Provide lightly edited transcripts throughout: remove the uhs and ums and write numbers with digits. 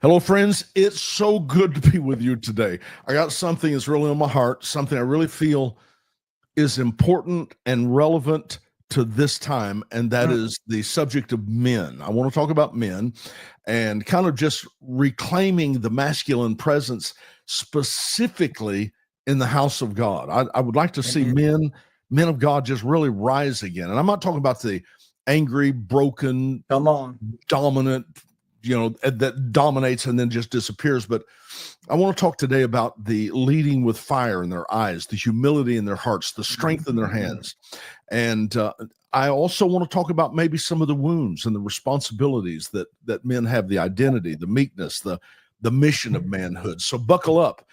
Hello, friends. It's so good to be with you today. I got something that's really on my heart, something I really feel is important and relevant to this time, and that Mm. is the subject of men. I want to talk about men and kind of just reclaiming the masculine presence specifically in the house of God. I would like to see Amen. men of God just really rise again. And I'm not talking about the angry, broken, Come on. dominant, that dominates and then just disappears. But I want to talk today about the leading with fire in their eyes, the humility in their hearts, the strength in their hands. And I also want to talk about maybe some of the wounds and the responsibilities that men have, the identity, the meekness, the mission of manhood. So buckle up.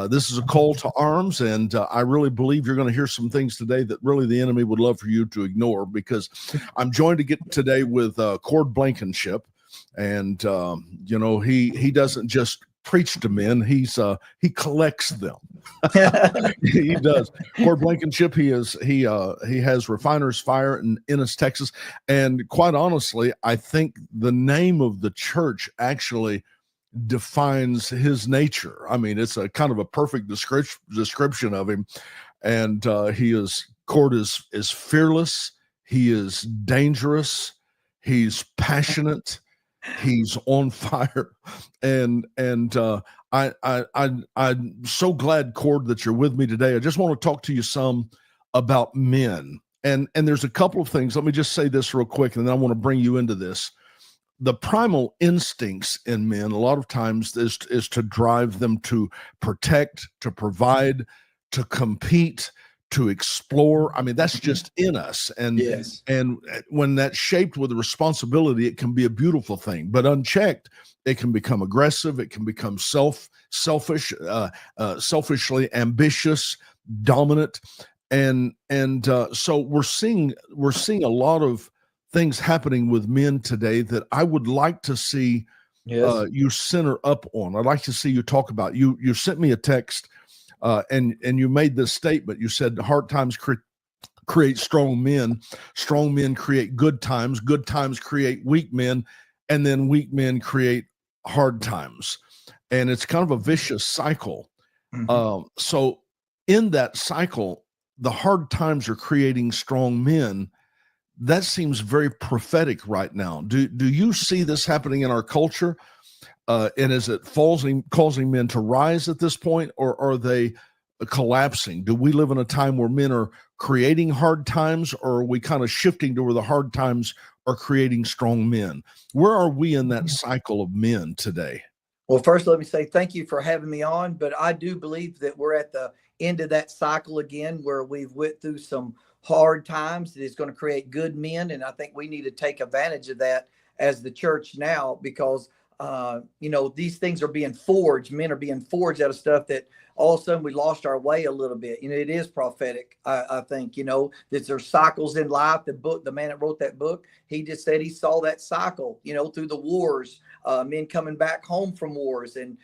This is a call to arms, and I really believe you're going to hear some things today that really the enemy would love for you to ignore, because I'm joined today with Cord Blankenship, and he doesn't just preach to men; he collects them. He does. Cord Blankenship. He has Refiner's Fire in Ennis, Texas, and quite honestly, I think the name of the church actually defines his nature. I mean, it's a kind of a perfect description of him. And Cord is fearless. He is dangerous. He's passionate. He's on fire. I'm so glad, Cord, that you're with me today. I just want to talk to you some about men. And there's a couple of things. Let me just say this real quick, and then I want to bring you into this. The primal instincts in men a lot of times is to drive them to protect, to provide, to compete, to explore. I mean, that's just in us. Yes. And when that's shaped with a responsibility, it can be a beautiful thing. But unchecked, it can become aggressive. It can become selfish, selfishly ambitious, dominant. So we're seeing a lot of things happening with men today that I would like to see you center up on. I'd like to see you talk about. You sent me a text, and you made this statement. You said hard times create strong men create good times create weak men, and then weak men create hard times, and it's kind of a vicious cycle. So in that cycle, the hard times are creating strong men. That seems very prophetic right now. Do you see this happening in our culture? And is it causing men to rise at this point, or are they collapsing? Do we live in a time where men are creating hard times, or are we kind of shifting to where the hard times are creating strong men? Where are we in that cycle of men today? Well, first, let me say thank you for having me on. But I do believe that we're at the end of that cycle again, where we've went through some hard times that is going to create good men. And I think we need to take advantage of that as the church now, because, these things are being forged. Men are being forged out of stuff that all of a sudden we lost our way a little bit. It is prophetic. I think, that there's cycles in life. The man that wrote that book, he just said he saw that cycle, through the wars, men coming back home from wars, and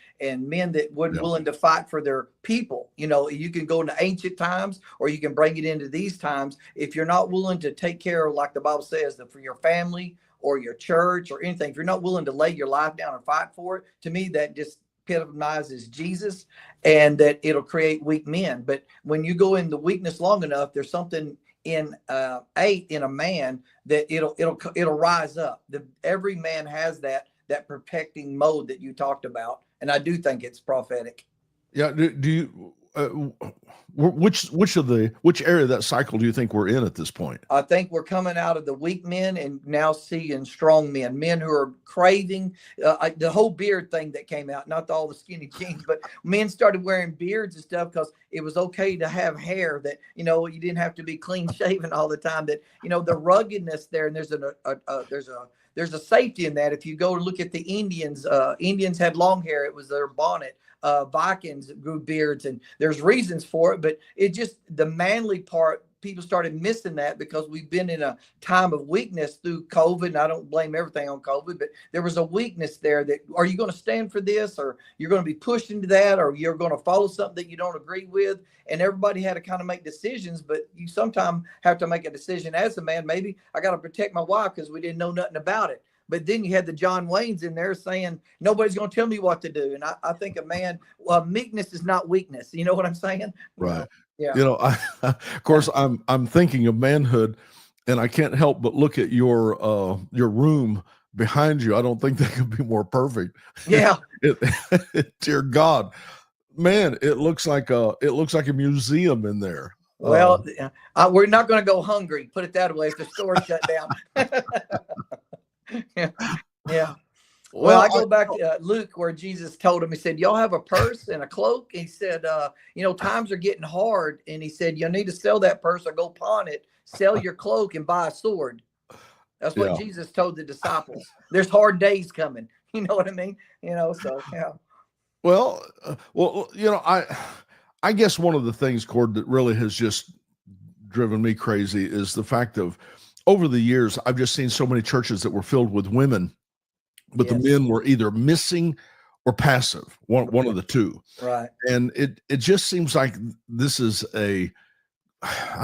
men that weren't willing to fight for their people. You can go into ancient times, or you can bring it into these times. If you're not willing to take care of, like the Bible says, for your family or your church or anything, if you're not willing to lay your life down and fight for it, to me, that just epitomizes Jesus, and that it'll create weak men. But when you go into weakness long enough, there's something in a man that it'll rise up. Every man has that protecting mode that you talked about, and I do think it's prophetic. Yeah. Do you? Which area of that cycle do you think we're in at this point? I think we're coming out of the weak men and now seeing strong men who are craving the whole beard thing that came out, not all the skinny jeans, but men started wearing beards and stuff because it was okay to have hair, that, you didn't have to be clean shaven all the time, that, the ruggedness there. And there's a safety in that. If you go look at the Indians had long hair. It was their bonnet. Vikings grew beards, and there's reasons for it, but it just, the manly part, people started missing that because we've been in a time of weakness through COVID. And I don't blame everything on COVID, but there was a weakness there. That, are you going to stand for this, or you're going to be pushed into that, or you're going to follow something that you don't agree with? And everybody had to kind of make decisions, but you sometimes have to make a decision as a man. Maybe I got to protect my wife because we didn't know nothing about it. But then you had the John Waynes in there saying, nobody's going to tell me what to do. And I think a man, meekness is not weakness. You know what I'm saying? Right. Yeah. Of course, I'm thinking of manhood, and I can't help but look at your room behind you. I don't think that could be more perfect. Yeah. Dear God, man, it looks like a museum in there. Well, we're not going to go hungry. Put it that way. If the store shut down. Yeah. Well, I go back to Luke, where Jesus told him, he said, y'all have a purse and a cloak. He said, times are getting hard. And he said, you need to sell that purse or go pawn it, sell your cloak and buy a sword. That's what Jesus told the disciples. There's hard days coming. You know what I mean? So, yeah. Well, I guess one of the things, Cord, that really has just driven me crazy is the fact of, over the years, I've just seen so many churches that were filled with women, but the men were either missing or passive, one of the two. Right. And it just seems like this is I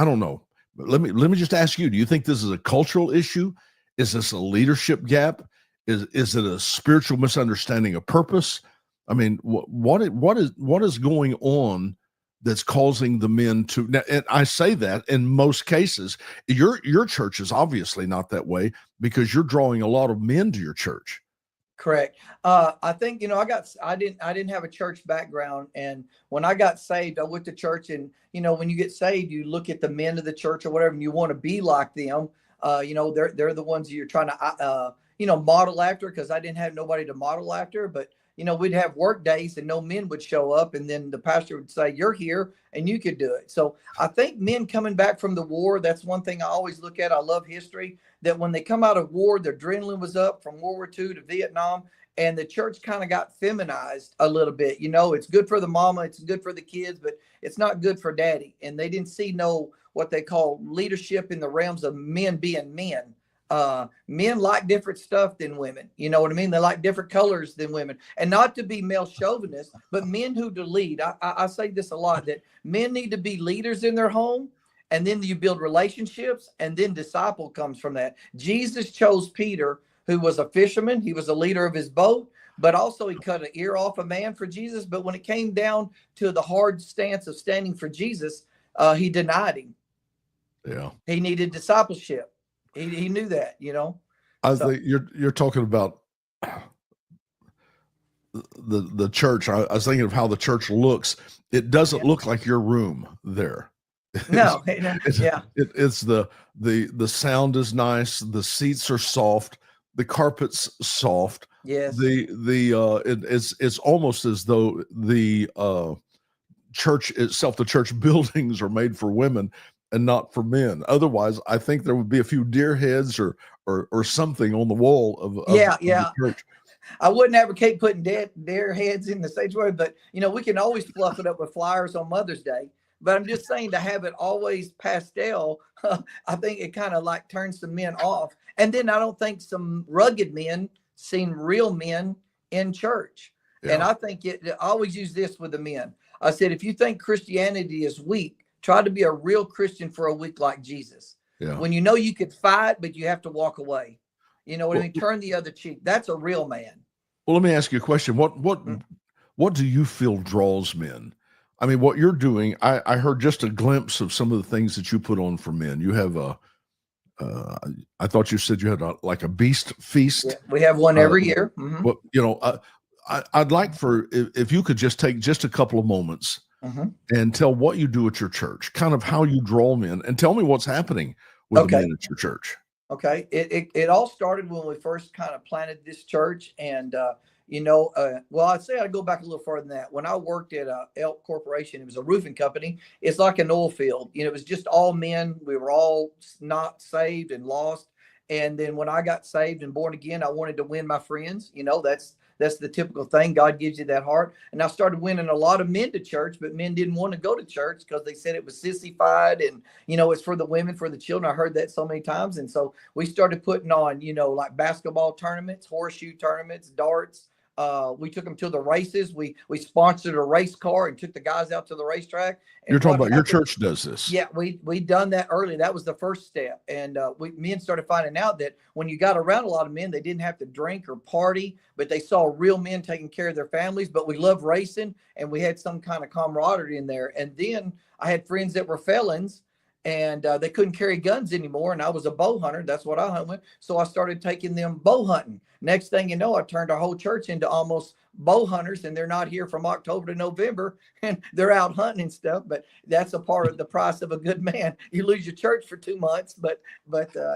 don't know. Let me just ask you, do you think this is a cultural issue? Is this a leadership gap? Is it a spiritual misunderstanding of purpose? I mean, what is going on that's causing the men to? And I say that in most cases, your church is obviously not that way, because you're drawing a lot of men to your church. Correct. I think, I didn't have a church background. And when I got saved, I went to church, and, when you get saved, you look at the men of the church or whatever, and you want to be like them. They're the ones you're trying to, model after, because I didn't have nobody to model after. But, we'd have work days and no men would show up. And then the pastor would say, you're here and you could do it. So I think men coming back from the war, that's one thing I always look at. I love history, that when they come out of war, their adrenaline was up from World War II to Vietnam. And the church kind of got feminized a little bit. It's good for the mama, it's good for the kids, but it's not good for daddy. And they didn't see what they call leadership in the realms of men being men. Men like different stuff than women. You know what I mean? They like different colors than women. And not to be male chauvinist, but men who to lead. I say this a lot, that men need to be leaders in their home. And then you build relationships, and then disciple comes from that. Jesus chose Peter, who was a fisherman. He was a leader of his boat, but also he cut an ear off a man for Jesus. But when it came down to the hard stance of standing for Jesus, he denied him. Yeah. He needed discipleship. He knew that, I think you're talking about the church. I was thinking of how the church looks. It doesn't look like your room there. No, it's the sound is nice. The seats are soft. The carpet's soft. Yes. It's almost as though the church itself, the church buildings, are made for women and not for men. Otherwise, I think there would be a few deer heads or something on the wall of the church. I wouldn't advocate putting deer heads in the sanctuary, but we can always fluff it up with flowers on Mother's Day. But I'm just saying, to have it always pastel, I think it kind of like turns some men off. And then I don't think some rugged men seen real men in church. Yeah. And I think I always use this with the men. I said, if you think Christianity is weak, try to be a real Christian for a week like Jesus. Yeah. When you could fight, but you have to walk away. You know what I mean? Turn the other cheek. That's a real man. Well, let me ask you a question. What do you feel draws men? I mean, what you're doing, I heard just a glimpse of some of the things that you put on for men. You have I thought you said you had like a beast feast. Yeah, we have one every year. Mm-hmm. Well, I'd like if you could just take just a couple of moments and tell what you do at your church, kind of how you draw men, and tell me what's happening with the men at your church. Okay. It all started when we first kind of planted this church. And, I'd say I'd go back a little further than that. When I worked at Elk Corporation, it was a roofing company. It's like an oil field. It was just all men. We were all not saved and lost. And then when I got saved and born again, I wanted to win my friends. That's the typical thing. God gives you that heart. And I started winning a lot of men to church, but men didn't want to go to church because they said it was sissified and, it's for the women, for the children. I heard that so many times. And so we started putting on, like basketball tournaments, horseshoe tournaments, darts, We took them to the races. We sponsored a race car and took the guys out to the racetrack. And You're talking about happened, your church does this. yeah, we done that early. That was the first step. And men started finding out that when you got around a lot of men, they didn't have to drink or party, but they saw real men taking care of their families. But we loved racing, and we had some kind of camaraderie in there. And then I had friends that were felons, and they couldn't carry guns anymore. And I was a bow hunter. That's what I hunt with. So I started taking them bow hunting. Next thing you know, I turned our whole church into almost bow hunters, and they're not here from October to November, and they're out hunting and stuff. But that's a part of the price of a good man. You lose your church for 2 months, but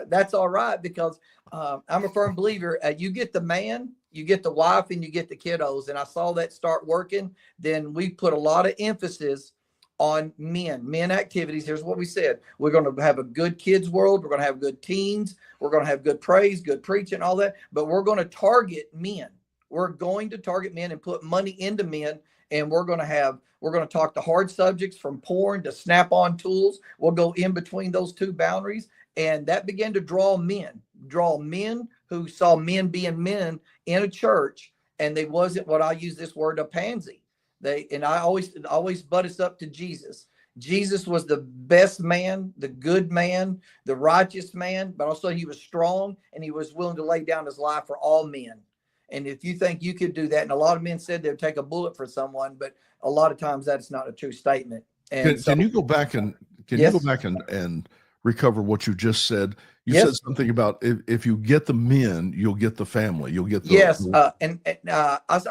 that's all right, because I'm a firm believer. You get the man, you get the wife, and you get the kiddos. And I saw that start working. Then we put a lot of emphasis on men activities. Here's what we said. We're going to have a good kids world. We're going to have good teens. We're going to have good praise, good preaching, all that. But we're going to target men. We're going to target men and put money into men. And we're going to talk the hard subjects, from porn to snap-on tools. We'll go in between those two boundaries. And that began to draw men who saw men being men in a church. And they wasn't, what I use this word, a pansy. I always butt us up to Jesus. Jesus was the best man, the good man, the righteous man, but also he was strong, and he was willing to lay down his life for all men. And if you think you could do that, and a lot of men said they'd take a bullet for someone, but a lot of times that's not a true statement. And can you go back and yes. you go back and recover what you just said? You Yes. said something about if you get the men, you'll get the family. You'll get the yes.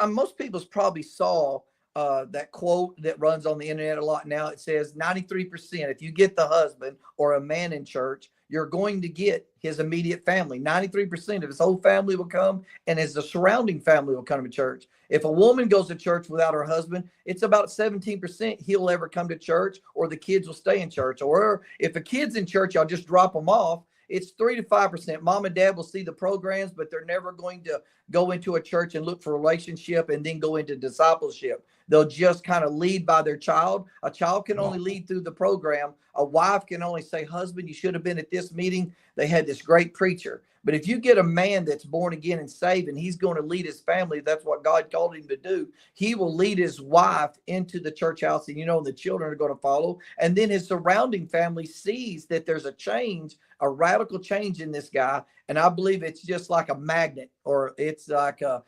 Most people probably saw that quote that runs on the internet a lot now. It says 93%. If you get the husband or a man in church, you're going to get his immediate family. 93% of his whole family will come, and his the surrounding family will come to church. If a woman goes to church without her husband, it's about 17% he'll ever come to church, or the kids will stay in church. Or if a kid's in church, I'll just drop them off. It's 3 to 5%. Mom and dad will see the programs, but they're never going to go into a church and look for a relationship and then go into discipleship. They'll just kind of lead by their child. A child can only lead through the program. A wife can only say, husband, you should have been at this meeting. They had this great preacher. But if you get a man that's born again and saved, and he's going to lead his family, that's what God called him to do. He will lead his wife into the church house, and the children are going to follow. And then his surrounding family sees that there's a change, a radical change in this guy. And I believe it's just like a magnet, or it's like a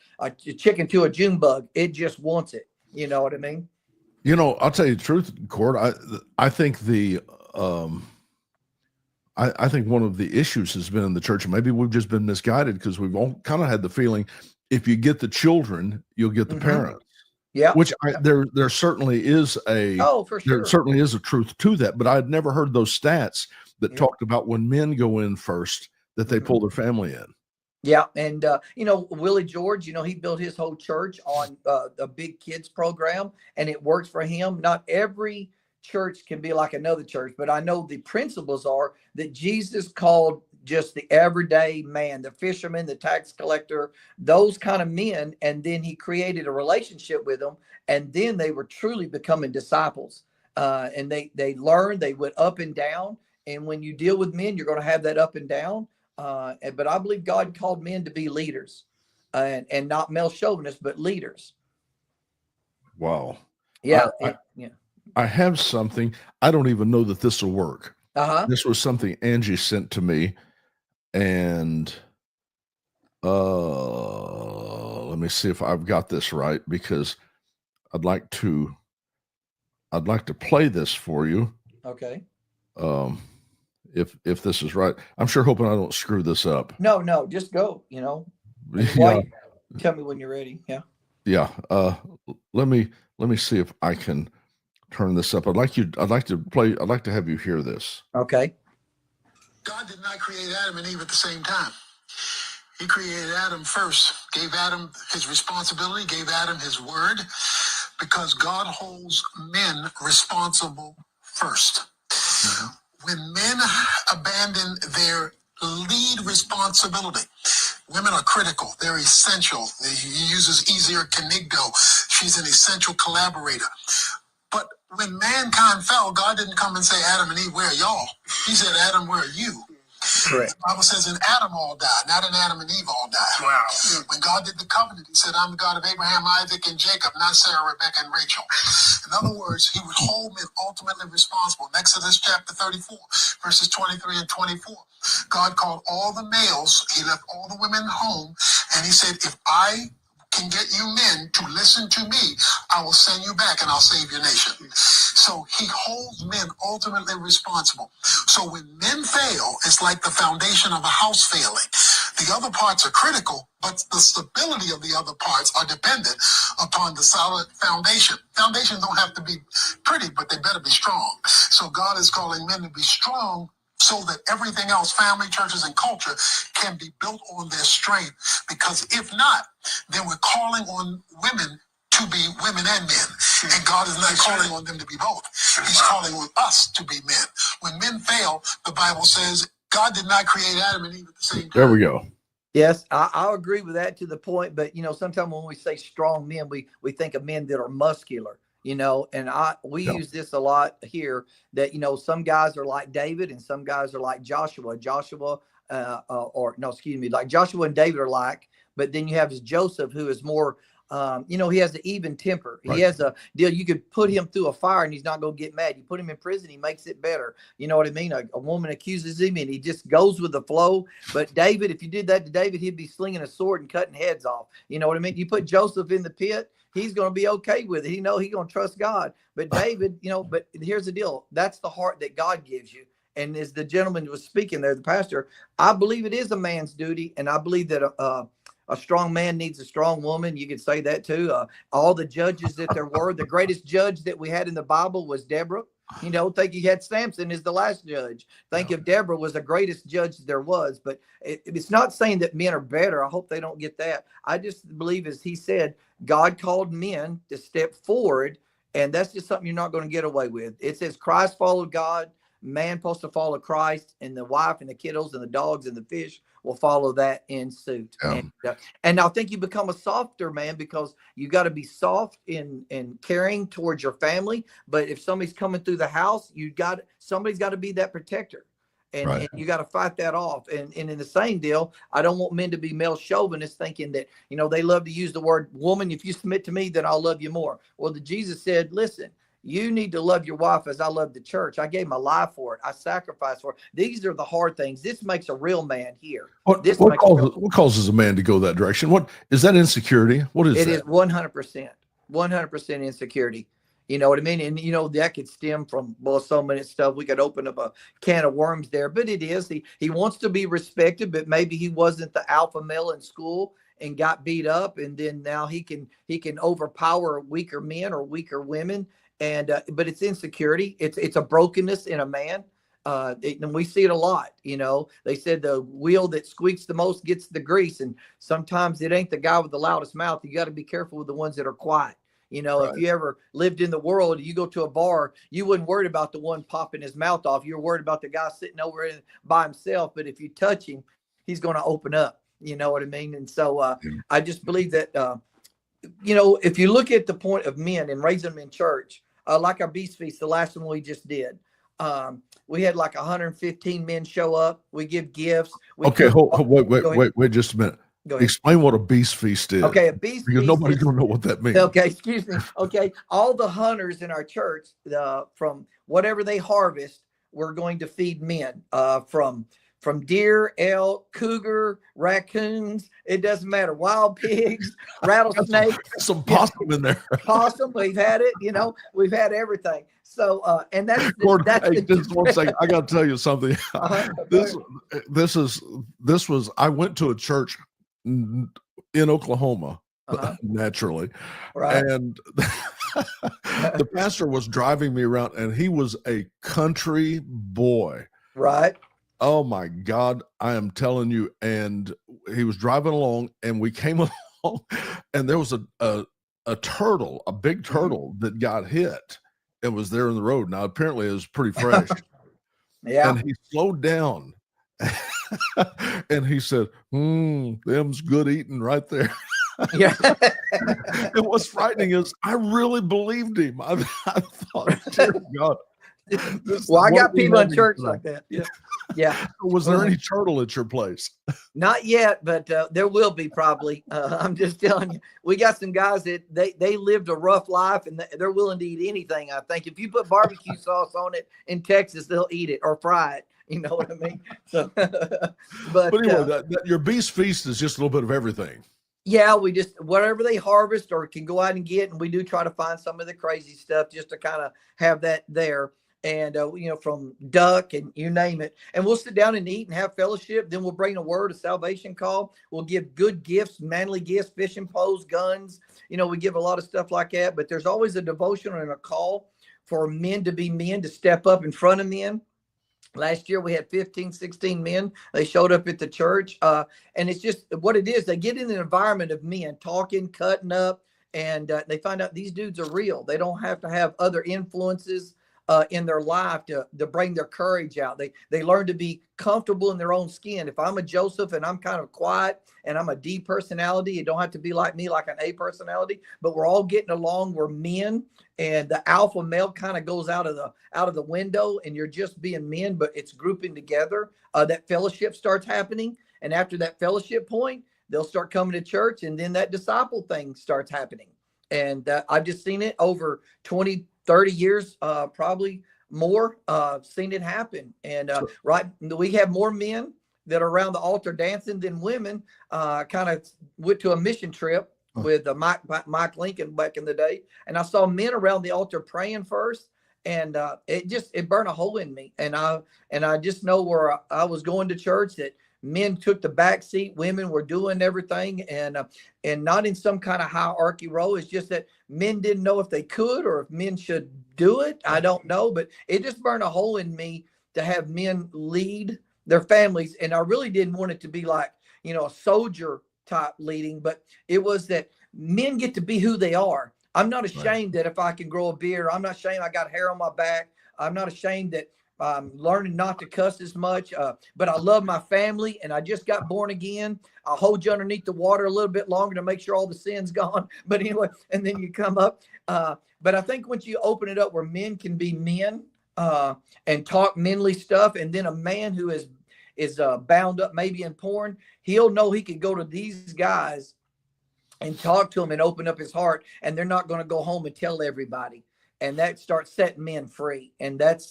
chicken to a June bug. It just wants it. You know what I mean? I'll tell you the truth, Cord. I think I think one of the issues has been in the church, and maybe we've just been misguided, because we've all kind of had the feeling if you get the children, you'll get the parents. Yeah. Which there certainly is for sure. There certainly is a truth to that, but I had never heard those stats that talked about when men go in first, that they pull their family in. Yeah. And, Willie George, he built his whole church on a big kids program, and it works for him. Not every church can be like another church, but I know the principles are that Jesus called just the everyday man, the fisherman, the tax collector, those kind of men. And then he created a relationship with them. And then they were truly becoming disciples. And they learned, they went up and down. And when you deal with men, you're going to have that up and down. But I believe God called men to be leaders, and not male chauvinists, but leaders. Wow. Yeah. I have something. I don't even know that this will work. This was something Angie sent to me, and let me see if I've got this right, because I'd like to play this for you. Okay. If this is right, I'm sure hoping I don't screw this up. No, just go. Tell me when you're ready. Yeah. Yeah. Let me see if I can turn this up. I'd like to have you hear this. Okay. God did not create Adam and Eve at the same time. He created Adam first, gave Adam his responsibility, gave Adam his word, because God holds men responsible first. Mm-hmm. When men abandon their lead responsibility, women are critical. They're essential. He uses Easier Kenigdo. She's an essential collaborator. But when mankind fell, God didn't come and say, Adam and Eve, where are y'all? He said, Adam, where are you? Correct. The Bible says, in Adam all died, not in Adam and Eve all died. Wow. When God did the covenant, he said, I'm the God of Abraham, Isaac, and Jacob, not Sarah, Rebecca, and Rachel. In other words, he would hold men ultimately responsible. In Exodus chapter 34, verses 23 and 24. God called all the males, he left all the women home, and he said, if I can get you men to listen to me, I will send you back and I'll save your nation. So he holds men ultimately responsible. So when men fail, it's like the foundation of a house failing. The other parts are critical, but the stability of the other parts are dependent upon the solid foundation. Foundations don't have to be pretty, but they better be strong. So God is calling men to be strong so that everything else, family, churches, and culture, can be built on their strength. Because if not, then we're calling on women to be women and men. And God is not calling on them to be both. He's calling on us to be men. When men fail, the Bible says God did not create Adam and Eve at the same time. There we go. Yes, I agree with that to the point. But, sometimes when we say strong men, we think of men that are muscular. And we use this a lot here that, some guys are like David and some guys are like Joshua. Like Joshua and David are like, but then you have Joseph, who is more, he has an even temper. Right. He has a deal. You could put him through a fire and he's not going to get mad. You put him in prison, he makes it better. You know what I mean? A woman accuses him and he just goes with the flow. But David, if you did that to David, he'd be slinging a sword and cutting heads off. You know what I mean? You put Joseph in the pit, he's going to be okay with it. He's going to trust God. But David, but here's the deal. That's the heart that God gives you. And as the gentleman was speaking there, the pastor, I believe it is a man's duty. And I believe that a strong man needs a strong woman. You could say that too. All the judges that there were, the greatest judge that we had in the Bible was Deborah. Think you had Samson as the last judge. Think if Deborah was the greatest judge there was. But it's not saying that men are better. I hope they don't get that. I just believe, as he said, God called men to step forward. And that's just something you're not going to get away with. It says Christ followed God. Man supposed to follow Christ, and the wife and the kiddos and the dogs and the fish will follow that in suit. Yeah. And I think you become a softer man because you got to be soft in caring towards your family. But if somebody's coming through the house, somebody's got to be that protector. And you got to fight that off. And in the same deal, I don't want men to be male chauvinists thinking that, they love to use the word woman. If you submit to me, then I'll love you more. Well, Jesus said, listen, you need to love your wife as I love the church. I gave my life for it. I sacrificed for it. These are the hard things. This makes a real man here. What causes a man to go that direction? What is that insecurity? What is it? It is 100% insecurity. You know what I mean? And, that could stem from, so many stuff. We could open up a can of worms there, but it is. He wants to be respected, but maybe he wasn't the alpha male in school and got beat up. And then now he can overpower weaker men or weaker women. But it's insecurity. It's a brokenness in a man. And we see it a lot. They said the wheel that squeaks the most gets the grease. And sometimes it ain't the guy with the loudest mouth. You got to be careful with the ones that are quiet. If you ever lived in the world, you go to a bar, you wouldn't worry about the one popping his mouth off. You're worried about the guy sitting over by himself. But if you touch him, he's going to open up. You know what I mean? And so I just believe that, if you look at the point of men and raising them in church, like our Beast Feast, the last one we just did, we had like 115 men show up. We give gifts. Wait just a minute. Explain what a Beast Feast is. Okay, a Beast Feast. Because nobody's going to know what that means. Okay, excuse me. Okay, all the hunters in our church, from whatever they harvest, we're going to feed men from deer, elk, cougar, raccoons. It doesn't matter. Wild pigs, rattlesnakes. Some possum in there. Possum. We've had it. We've had everything. So, and that's just one second. I got to tell you something. This was. I went to a church in Oklahoma, naturally, right. And the pastor was driving me around, and he was a country boy, right. Oh my God, I am telling you. And he was driving along, and we came along, and there was a turtle, a big turtle that got hit. It was there in the road. Now, apparently it was pretty fresh. Yeah. And he slowed down and he said, them's good eating right there. Yeah. And what's frightening is I really believed him. I thought, dear God. Well, I What are got we people in having church tonight? like that. Yeah. Yeah. Was there any turtle at your place? Not yet, but there will be probably. I'm just telling you, we got some guys that they lived a rough life and they're willing to eat anything. I think if you put barbecue sauce on it in Texas, they'll eat it or fry it. You know what I mean? So, but anyway, your beast feast is just a little bit of everything. yeah, we just whatever they harvest or can go out and get, and we do try to find some of the crazy stuff just to kind of have that there. And from duck and you name it, and we'll sit down and eat and have fellowship. Then we'll bring a word of salvation call. We'll give good gifts, manly gifts, fishing poles, guns. We give a lot of stuff like that. But there's always a devotion and a call for men to be men, to step up in front of men. Last year, we had 15, 16 men. They showed up at the church. And it's just what it is. They get in an environment of men talking, cutting up, and they find out these dudes are real. They don't have to have other influences in their life to bring their courage out. They learn to be comfortable in their own skin. If I'm a Joseph and I'm kind of quiet and I'm a D personality, it don't have to be like me, like an A personality, but we're all getting along. We're men, and the alpha male kind of goes out of the window, and you're just being men, but it's grouping together. That fellowship starts happening. And after that fellowship point, they'll start coming to church, and then that disciple thing starts happening. And I've just seen it over 20, 30 years, probably more, seen it happen. And right, we have more men that are around the altar dancing than women. Kind of went to a mission trip with Mike Lincoln back in the day, and I saw men around the altar praying first, and it burned a hole in me. And I just know where I was going to church that men took the back seat, women were doing everything, and not in some kind of hierarchy role. It's just that men didn't know if they could or if men should do it. I don't know, but it just burned a hole in me to have men lead their families. And I really didn't want it to be like, a soldier type leading, but it was that men get to be who they are. I'm not ashamed that if I can grow a beard, I'm not ashamed I got hair on my back. I'm not ashamed that I'm learning not to cuss as much, but I love my family, and I just got born again. I'll hold you underneath the water a little bit longer to make sure all the sin's gone. But anyway, and then you come up. But I think once you open it up where men can be men and talk manly stuff, and then a man who is bound up maybe in porn, he'll know he could go to these guys and talk to them and open up his heart, and they're not going to go home and tell everybody. And that starts setting men free. And that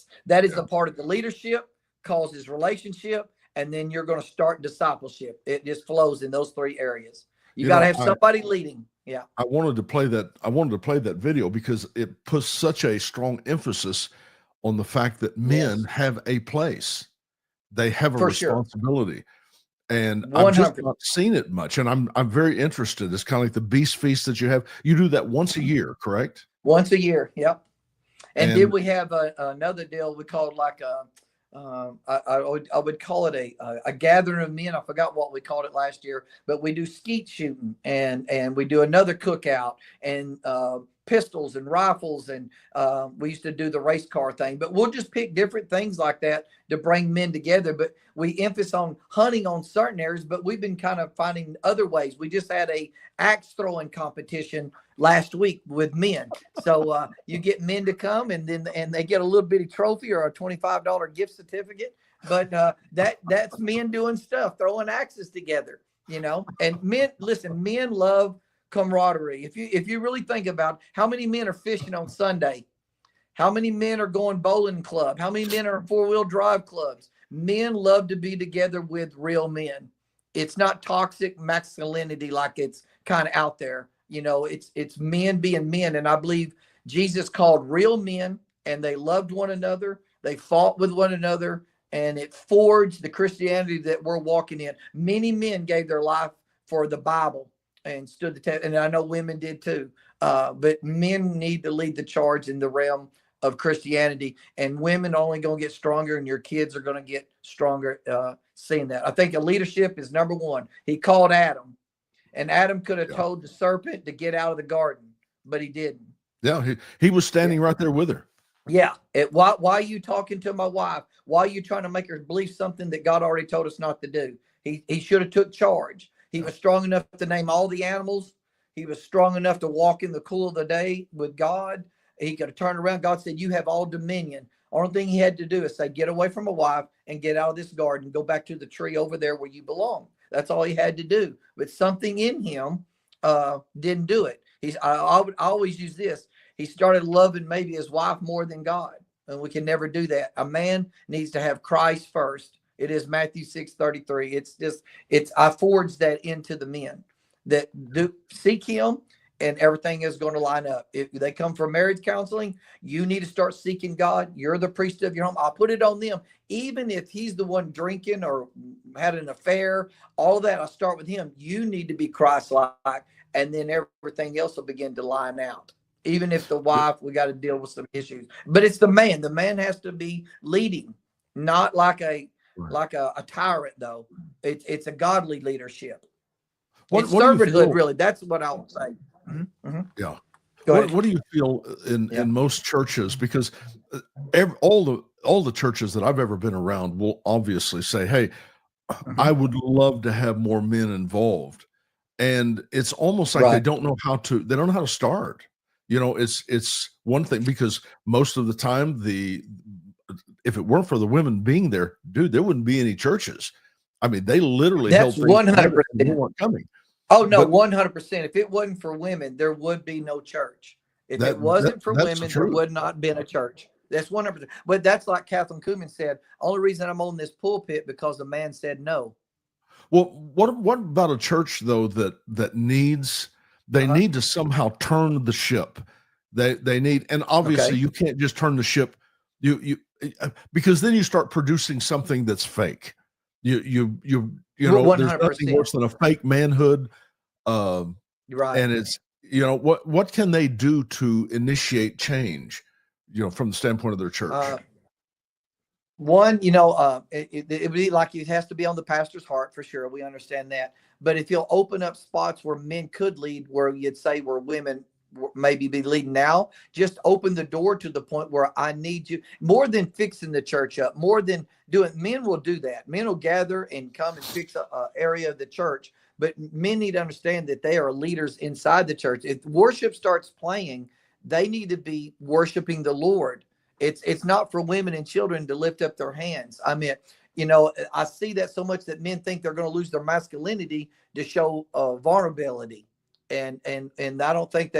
is a part of the leadership, causes relationship, and then you're going to start discipleship. It just flows in those three areas. You got to have somebody leading. Yeah. I wanted to play that video because it puts such a strong emphasis on the fact that men have a place. They have a responsibility. And 100%. I've just not seen it much. And I'm very interested. It's kind of like the beast feast that you have. You do that once a year, correct? Once a year. Yep. And then we have another deal we called like I would call it a gathering of men. I forgot what we called it last year, but we do skeet shooting and we do another cookout and pistols and rifles, and we used to do the race car thing. But we'll just pick different things like that to bring men together. But we emphasize on hunting on certain areas, but we've been kind of finding other ways. We just had a axe throwing competition last week with men. So you get men to come, and they get a little bitty trophy or a $25 gift certificate. But that's men doing stuff, throwing axes together, And men love camaraderie. If you really think about how many men are fishing on Sunday, how many men are going bowling club, how many men are in 4-wheel drive clubs. Men love to be together with real men. It's not toxic masculinity like it's kind of out there. It's men being men. And I believe Jesus called real men, and they loved one another. They fought with one another, and it forged the Christianity that we're walking in. Many men gave their life for the Bible and stood the test. And I know women did too. But men need to lead the charge in the realm of Christianity, and women are only going to get stronger, and your kids are going to get stronger seeing that. I think a leadership is number one. He called Adam, and Adam could have told the serpent to get out of the garden, but he didn't. Yeah, he was standing right there with her. Yeah. Why are you talking to my wife? Why are you trying to make her believe something that God already told us not to do? He should have took charge. He was strong enough to name all the animals. He was strong enough to walk in the cool of the day with God. He could have turned around. God said, you have all dominion Only thing he had to do is say, get away from a wife and get out of this garden, go back to the tree over there where you belong. That's all he had to do. But something in him didn't do it. I would always use this. He started loving maybe his wife more than God. And we can never do that. A man needs to have Christ first. It is Matthew 6:33. I forged that into the men that do seek him, and everything is going to line up. If they come for marriage counseling, you need to start seeking God. You're the priest of your home. I'll put it on them. Even if he's the one drinking or had an affair, all of that, I'll start with him. You need to be Christ-like, and then everything else will begin to line out. Even if the wife, we got to deal with some issues. But it's the man. The man has to be leading, not like a tyrant, though. It's a godly leitership. It's servanthood, really. That's what I would say. Mm-hmm. Mm-hmm. Yeah. What do you feel in most churches? Because all the churches that I've ever been around will obviously say, "Hey, I would love to have more men involved," and it's almost like they don't know how to start. It's one thing, because most of the time if it weren't for the women being there, dude, there wouldn't be any churches. I mean, they literally That's 100%. They weren't coming. Oh no, 100%. If it wasn't for women, there would be no church. If it wasn't for women, there would not been a church. That's 100%. But that's like Catherine Kuhlman said. Only reason I'm on this pulpit because a man said no. Well, what about a church though that needs need to somehow turn the ship? They need, and obviously you can't just turn the ship. You because then you start producing something that's fake. You know, 100%. There's nothing worse than a fake manhood. Right. And it's, what can they do to initiate change, from the standpoint of their church? One, it be like it has to be on the pastor's heart for sure. We understand that. But if you'll open up spots where men could lead, where you'd say where women maybe be leading now, just open the door to the point where I need you more than fixing the church up, more than doing. Men will do that. Men will gather and come and fix an area of the church. But men need to understand that they are leaders inside the church. If worship starts playing, they need to be worshiping the Lord. It's not for women and children to lift up their hands. I mean, I see that so much that men think they're going to lose their masculinity to show vulnerability. And I don't think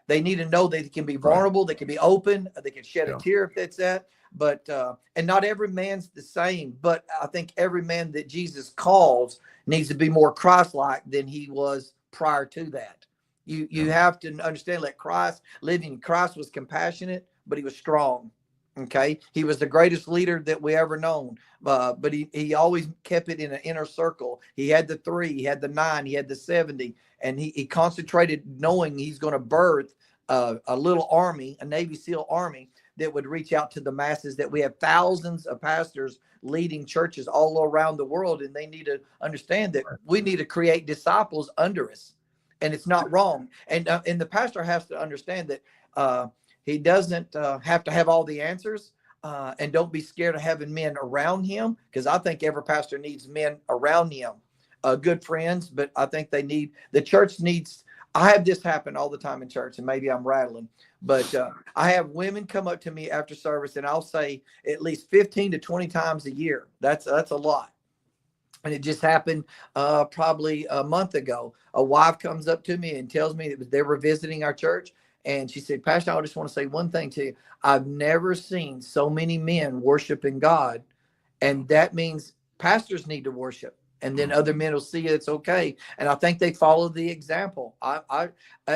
they need to know they can be vulnerable. They can be open. They can shed a tear if that's that. But, and not every man's the same, but I think every man that Jesus calls needs to be more Christ-like than he was prior to that. You have to understand that Christ was compassionate, but he was strong. Okay. He was the greatest leader that we ever known. But he always kept it in an inner circle. He had the 3, he had the 9, he had the 70, and he concentrated knowing he's going to birth a little army, a Navy SEAL army that would reach out to the masses, that we have thousands of pastors leading churches all around the world. And they need to understand that we need to create disciples under us, and it's not wrong. And the pastor has to understand that he doesn't have to have all the answers, and don't be scared of having men around him. Because I think every pastor needs men around him, good friends, but I think the church needs, I have this happen all the time in church, and maybe I'm rattling, but I have women come up to me after service, and I'll say at least 15 to 20 times a year. That's a lot. And it just happened probably a month ago. A wife comes up to me and tells me that they were visiting our church. And she said, Pastor, I just want to say one thing to you. I've never seen so many men worshiping God. And that means pastors need to worship. And then other men will see it's okay. And I think they follow the example. I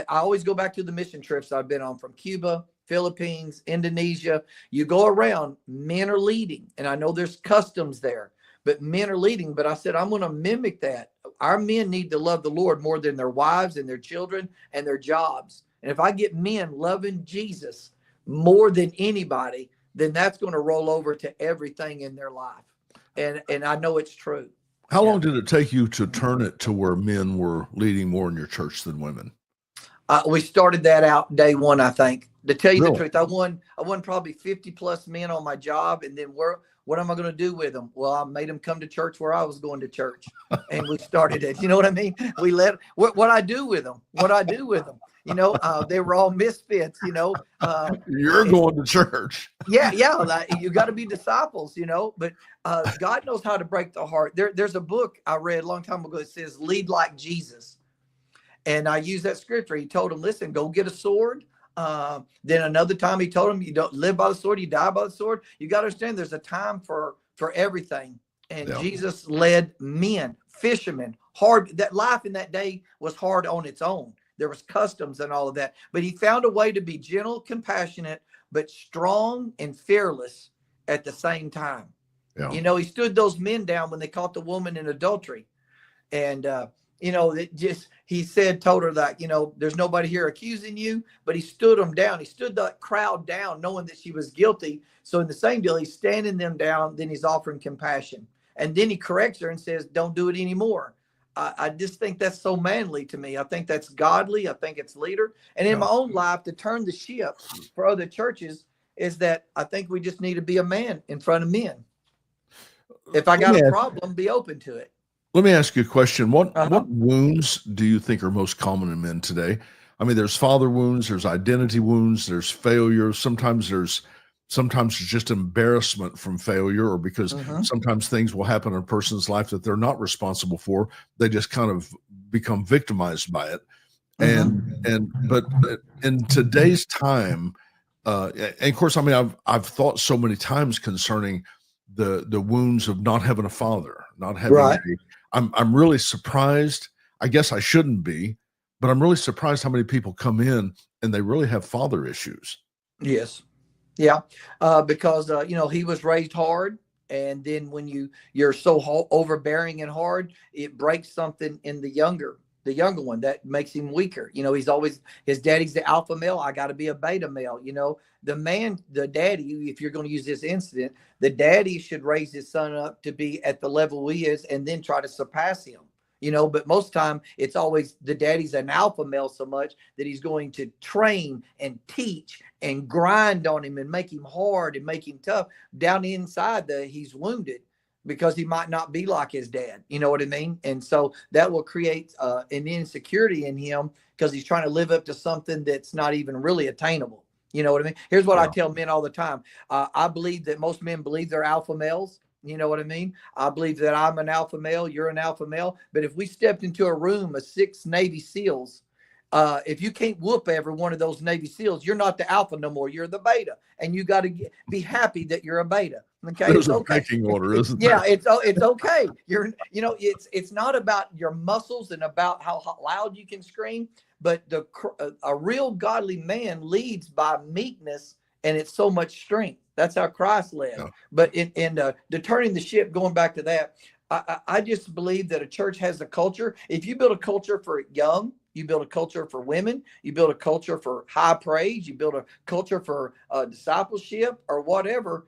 always go back to the mission trips I've been on, from Cuba, Philippines, Indonesia. You go around, men are leading. And I know there's customs there, but men are leading. But I said, I'm going to mimic that. Our men need to love the Lord more than their wives and their children and their jobs. And if I get men loving Jesus more than anybody, then that's going to roll over to everything in their life. And I know it's true. How long did it take you to turn it to where men were leading more in your church than women? We started that out day one, I think. To tell you the truth, I won probably 50 plus men on my job. And then what am I going to do with them? Well, I made them come to church where I was going to church, and we started it. You know what I mean? We let what I do with them. They were all misfits, You're going to church. yeah, like, you got to be disciples, but God knows how to break the heart. There's a book I read a long time ago that says lead like Jesus. And I use that scripture. He told him, listen, go get a sword. Then another time he told him, you don't live by the sword, you die by the sword. You got to understand there's a time for everything. And Jesus led men, fishermen, hard. That life in that day was hard on its own. There was customs and all of that. But he found a way to be gentle, compassionate, but strong and fearless at the same time. He stood those men down when they caught the woman in adultery. And, he told her that, there's nobody here accusing you, but he stood them down. He stood that crowd down knowing that she was guilty. So in the same deal, he's standing them down. Then he's offering compassion. And then he corrects her and says, don't do it anymore. I just think that's so manly to me. I think that's godly. I think it's leader. And in my own life, to turn the ship for other churches is that I think we just need to be a man in front of men. If I got a problem, be open to it. Let me ask you a question. What wounds do you think are most common in men today? I mean, there's father wounds, there's identity wounds, there's failure. Sometimes it's just embarrassment from failure, or because sometimes things will happen in a person's life that they're not responsible for. They just kind of become victimized by it. But in today's time, and of course, I mean, I've thought so many times concerning the wounds of not having a father, not having I'm really surprised. I guess I shouldn't be, but I'm really surprised how many people come in and they really have father issues. Yes. Yeah. Because, he was raised hard. And then when you're so overbearing and hard, it breaks something in the younger one that makes him weaker. His daddy's the alpha male. I got to be a beta male. The daddy, if you're going to use this incident, the daddy should raise his son up to be at the level he is and then try to surpass him. But most time it's always the daddy's an alpha male so much that he's going to train and teach and grind on him and make him hard and make him tough. Down inside he's wounded because he might not be like his dad. You know what I mean? And so that will create an insecurity in him because he's trying to live up to something that's not even really attainable. You know what I mean? Here's what I tell men all the time. I believe that most men believe they're alpha males. You know what I mean? I believe that I'm an alpha male. You're an alpha male. But if we stepped into a room of 6 Navy SEALs, if you can't whoop every one of those Navy SEALs, you're not the alpha no more. You're the beta. And you got to be happy that you're a beta. Okay. There's a pecking order, isn't there? Yeah, it's okay. It's not about your muscles and about how loud you can scream, but a real godly man leads by meekness, and it's so much strength. That's how Christ led. Yeah. But in turning the ship, going back to that, I just believe that a church has a culture. If you build a culture for young, you build a culture for women, you build a culture for high praise, you build a culture for discipleship or whatever,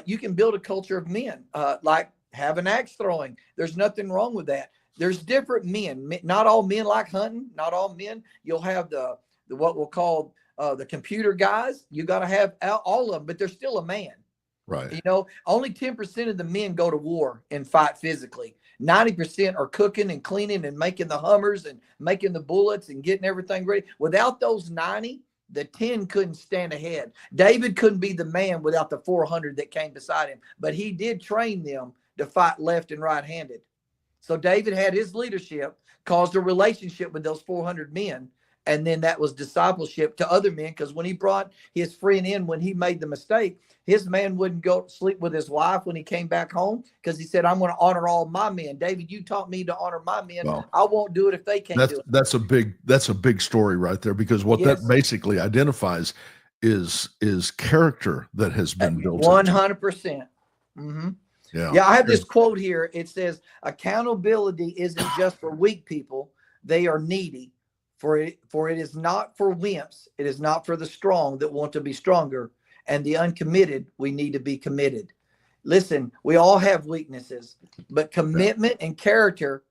you can build a culture of men, like having axe throwing. There's nothing wrong with that. There's different men. Not all men like hunting. Not all men. You'll have the what we'll call the computer guys. You got to have all of them, but they're still a man. Right. Only 10% of the men go to war and fight physically. 90% are cooking and cleaning and making the Hummers and making the bullets and getting everything ready. Without those 90, the 10 couldn't stand ahead. David couldn't be the man without the 400 that came beside him, but he did train them to fight left and right-handed. So David had his leadership, caused a relationship with those 400 men. And then that was discipleship to other men, because when he brought his friend in, when he made the mistake, his man wouldn't go sleep with his wife when he came back home, because he said, I'm going to honor all my men. David, you taught me to honor my men. Well, I won't do it if they can't do it. That's a big story right there, because what that basically identifies is character that has been built. 100%. Mm-hmm. Yeah. I have this quote here. It says, accountability isn't just for weak people. They are needy. For it is not for wimps. It is not for the strong that want to be stronger. And the uncommitted, we need to be committed. Listen, we all have weaknesses, but commitment and character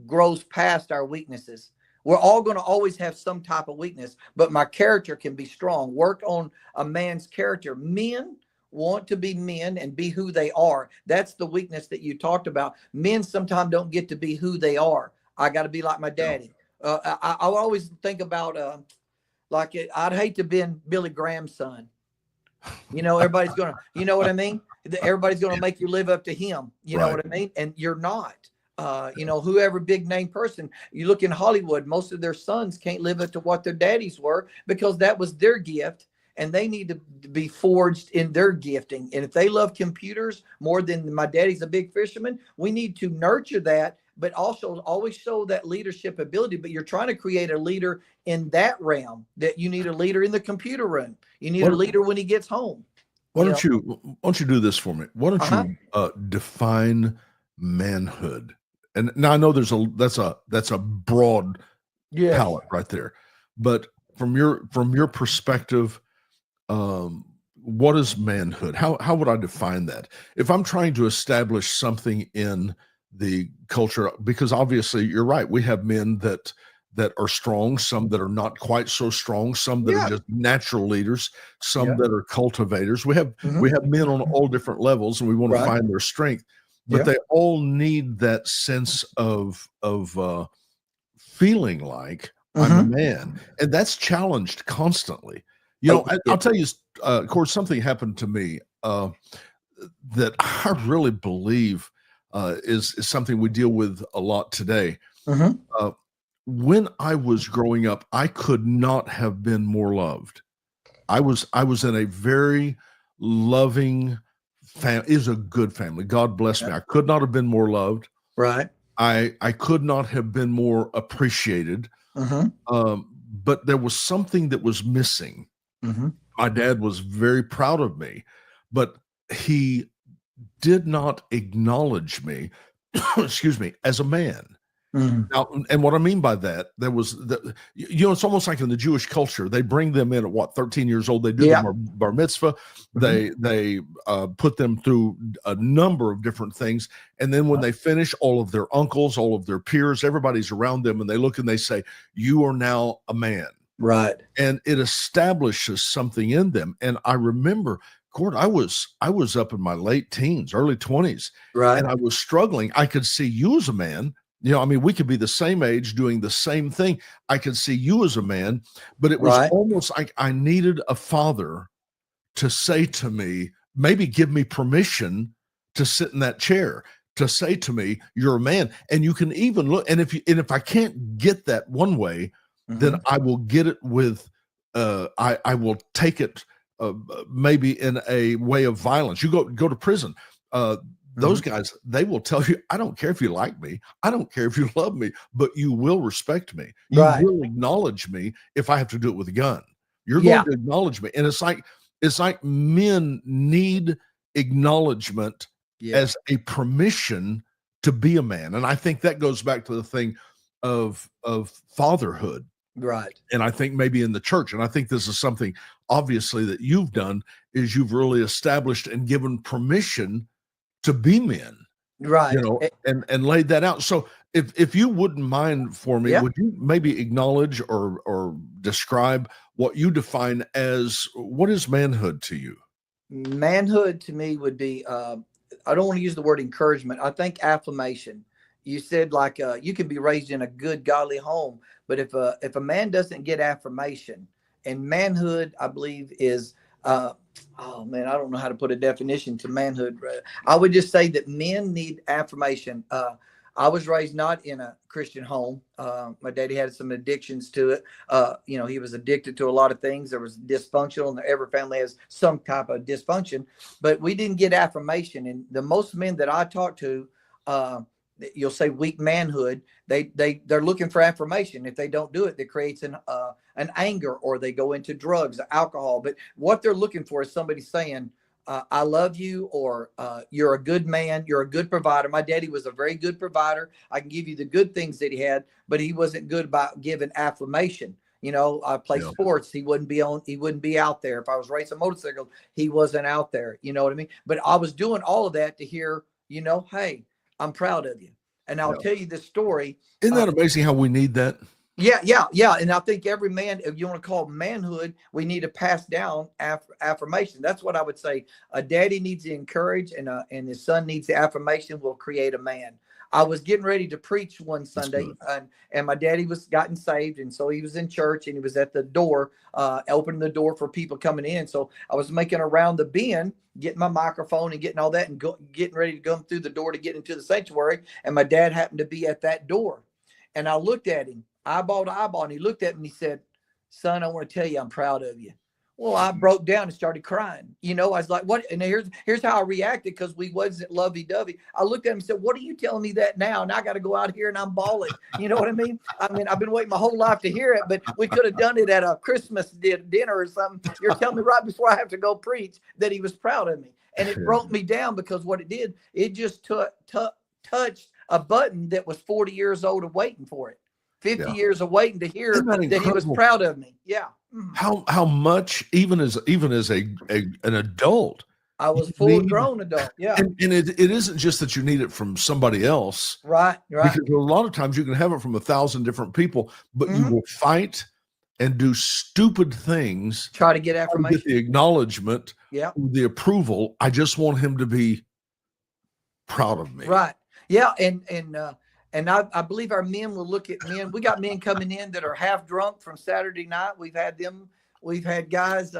grows past our weaknesses. We're all going to always have some type of weakness, but my character can be strong. Work on a man's character. Men want to be men and be who they are. That's the weakness that you talked about. Men sometimes don't get to be who they are. I got to be like my daddy. I always think about Like I'd hate to been Billy Graham's son. Everybody's gonna, you know what I mean? Everybody's gonna make you live up to him. You know Right. what I mean? And you're not. Whoever big name person, you look in Hollywood, most of their sons can't live up to what their daddies were because that was their gift. And they need to be forged in their gifting. And if they love computers more than my daddy's a big fisherman, we need to nurture that, but also always show that leadership ability. But you're trying to create a leader in that realm, that you need a leader in the computer room. You need a leader when he gets home. Why don't you do this for me? Why don't you define manhood? And now I know that's a broad palette right there, but from your perspective, what is manhood? How would I define that? If I'm trying to establish something in the culture, because obviously you're right, we have men that are strong, some that are not quite so strong, some that are just natural leaders, some that are cultivators. We have men on all different levels, and we want to find their strength, but they all need that sense of feeling like I'm a man, and that's challenged constantly. I'll tell you, of course, something happened to me that I really believe is something we deal with a lot today. When I was growing up, I could not have been more loved. I was in a very loving family. It was a good family. God bless me. I could not have been more loved. Right. I could not have been more appreciated. But there was something that was missing. My dad was very proud of me, but he did not acknowledge me, excuse me, as a man. Now, and what I mean by that, it's almost like in the Jewish culture, they bring them in at 13 years old. They do the bar mitzvah. They put them through a number of different things. And then when they finish, all of their uncles, all of their peers, everybody's around them, and they look and they say, "You are now a man." Right. And it establishes something in them. And I remember, Gord, I was up in my late teens, early 20s, right, and I was struggling. I could see you as a man. We could be the same age doing the same thing. I could see you as a man, but it was almost like I needed a father to say to me, maybe give me permission to sit in that chair, to say to me, "You're a man." And you can even look, and if I can't get that one way, then I will get it with, I will take it maybe in a way of violence. You go to prison. Those guys, they will tell you, "I don't care if you like me. I don't care if you love me, but you will respect me. You will acknowledge me if I have to do it with a gun. You're going to acknowledge me." And it's like men need acknowledgement as a permission to be a man. And I think that goes back to the thing of fatherhood. Right. And I think maybe in the church, and I think this is something obviously that you've done, is you've really established and given permission to be men, right, and laid that out. So if you wouldn't mind for me, would you maybe acknowledge or describe what you define as, what is manhood to you? Manhood to me would be, I don't want to use the word encouragement. I think affirmation. You said you can be raised in a good godly home, but if a man doesn't get affirmation, and manhood, I believe, is oh man, I don't know how to put a definition to manhood. I would just say that men need affirmation. I was raised not in a Christian home. My daddy had some addictions to it. He was addicted to a lot of things. There was dysfunctional, and every family has some type of dysfunction, but we didn't get affirmation. And the most men that I talk to, you'll say weak manhood, they're looking for affirmation. If they don't do it, that creates an anger, or they go into drugs, alcohol. But what they're looking for is somebody saying, "I love you," or "You're a good man, you're a good provider." My daddy was a very good provider. I can give you the good things that he had, but he wasn't good about giving affirmation. I play sports. He wouldn't be out there. If I was racing motorcycles, he wasn't out there. You know what I mean? But I was doing all of that to hear, "Hey, I'm proud of you." And I'll tell you this story. Isn't that amazing how we need that? Yeah. And I think every man, if you want to call it manhood, we need to pass down affirmation. That's what I would say. A daddy needs to encourage, and his son needs the affirmation, will create a man. I was getting ready to preach one Sunday, and my daddy was gotten saved, and so he was in church, and he was at the door, opening the door for people coming in. So I was making around the bend, getting my microphone and getting all that, and getting ready to go through the door to get into the sanctuary. And my dad happened to be at that door, and I looked at him eyeball to eyeball, and he looked at me and he said, "Son, I want to tell you, I'm proud of you." Well, I broke down and started crying. You know, I was like, what? And here's how I reacted, because we wasn't lovey-dovey. I looked at him and said, "What are you telling me that now? And I got to go out here and I'm bawling." You know what I mean? I mean, I've been waiting my whole life to hear it, but we could have done it at a Christmas dinner or something. You're telling me right before I have to go preach that he was proud of me. And it broke me down, because what it did, it just touched a button that was 40 years old and waiting for it. 50 years of waiting to hear that he was proud of me. Yeah. How much, even as an adult, I was full grown adult. Yeah. And it isn't just that you need it from somebody else. Right. Because a lot of times you can have it from 1,000 different people, but you will fight and do stupid things. Try to get affirmation. Get the acknowledgement, the approval. I just want him to be proud of me. Right. Yeah. And I believe our men will look at men. We got men coming in that are half drunk from Saturday night. We've had guys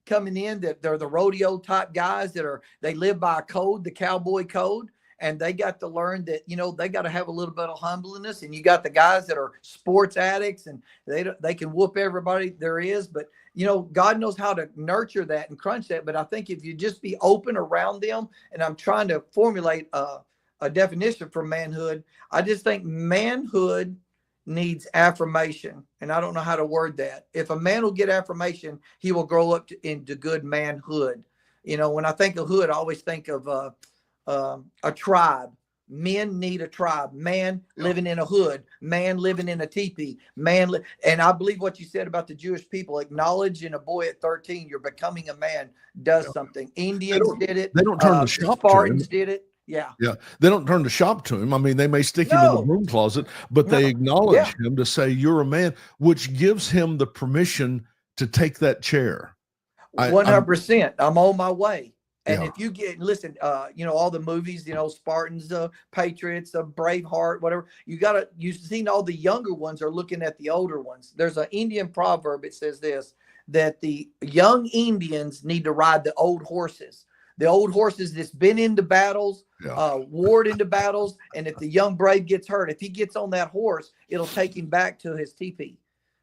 coming in that they're the rodeo type guys they live by a code, the cowboy code. And they got to learn that, you know, they got to have a little bit of humbleness. And you got the guys that are sports addicts, and they can whoop everybody there is. But, you know, God knows how to nurture that and crunch that. But I think if you just be open around them, and I'm trying to formulate a definition for manhood. I just think manhood needs affirmation. And I don't know how to word that. If a man will get affirmation, he will grow up into good manhood. You know, when I think of hood, I always think of a tribe. Men need a tribe. Man living in a hood. Man living in a teepee. And I believe what you said about the Jewish people, acknowledging a boy at 13, you're becoming a man, does something. Indians did it. They don't turn the shop. Spartans did it. Yeah. They don't turn the shop to him. I mean, they may stick him in the broom closet, but they acknowledge him to say, "You're a man," which gives him the permission to take that chair. 100%. I'm on my way. And if you listen, you know, all the movies, you know, Spartans, Patriots, Braveheart, whatever, you've seen all the younger ones are looking at the older ones. There's an Indian proverb. It says this, that the young Indians need to ride the old horses. The old horses that's been into battles, warred into battles. And if the young brave gets hurt, if he gets on that horse, it'll take him back to his teepee.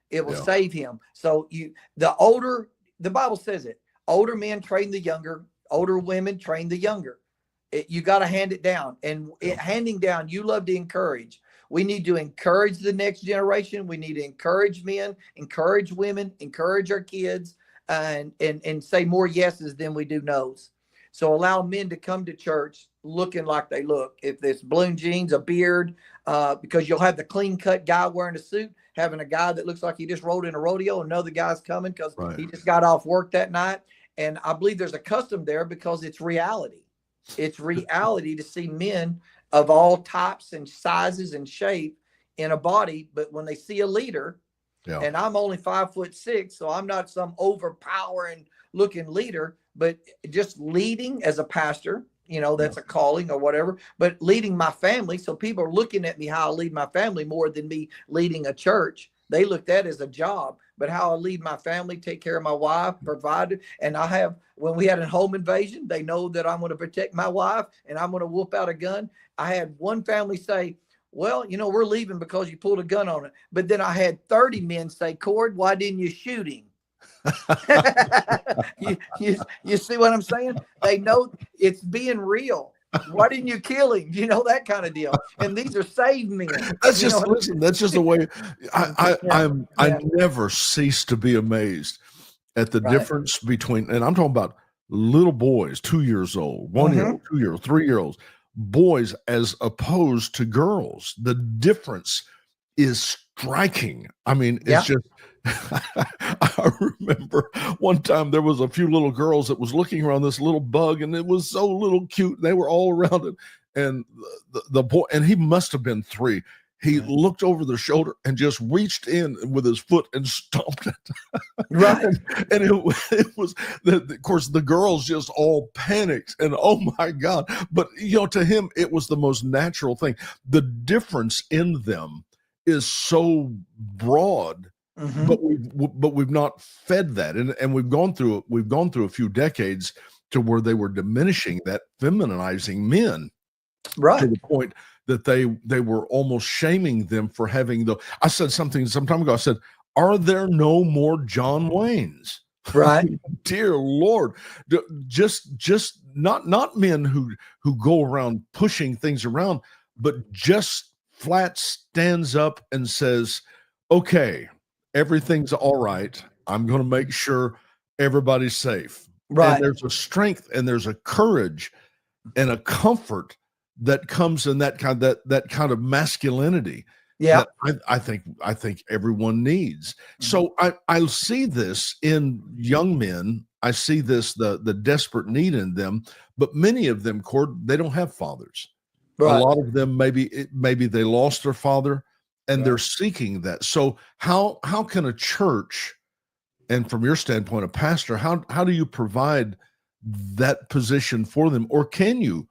It will save him. So the Bible says it, older men train the younger, older women train the younger. You got to hand it down. And handing down, you love to encourage. We need to encourage the next generation. We need to encourage men, encourage women, encourage our kids, and say more yeses than we do nos. So allow men to come to church looking like they look. If there's balloon jeans, a beard, because you'll have the clean cut guy wearing a suit, having a guy that looks like he just rode in a rodeo, and another guy's coming because he just got off work that night. And I believe there's a custom there because it's reality. It's reality to see men of all types and sizes and shape in a body. But when they see a leader, and I'm only 5'6", so I'm not some overpowering looking leader, but just leading as a pastor, you know, that's a calling or whatever, but leading my family. So people are looking at me how I lead my family more than me leading a church. They look at that as a job, but how I lead my family, take care of my wife, provide. And when we had a home invasion, they know that I'm going to protect my wife and I'm going to whoop out a gun. I had one family say, "Well, you know, we're leaving because you pulled a gun on it." But then I had 30 men say, "Cord, why didn't you shoot him?" you see what I'm saying? They know it's being real. Why didn't you kill him? You know, that kind of deal. And these are saved men. That's just that's just the way I never cease to be amazed at the difference between, and I'm talking about little boys, 2 years old, 1 year old, 2 year old, 3 year olds, boys as opposed to girls. The difference is striking. I mean, it's just, I remember one time there was a few little girls that was looking around this little bug, and it was so little cute. They were all around it. And the boy, and he must have been 3. he looked over their shoulder and just reached in with his foot and stomped it. Right. And it was, of course, the girls just all panicked and, oh my God. But, to him, it was the most natural thing. The difference in them is so broad, Mm-hmm. but we've not fed that. And we've gone through a few decades to where they were diminishing that, feminizing men. Right. To the point that they were almost shaming them for having I said something some time ago. I said, are there no more John Waynes? Right. Dear Lord, just not men who go around pushing things around, but just flat stands up and says, okay, everything's all right. I'm going to make sure everybody's safe. Right. And there's a strength and there's a courage and a comfort that comes in that kind of masculinity. Yeah. That I think everyone needs. So I see this in young men. I see this the desperate need in them, but many of them, Cord, they don't have fathers. Right. A lot of them maybe they lost their father and they're seeking that. So how can a church, and from your standpoint, a pastor, how do you provide that position for them, or can you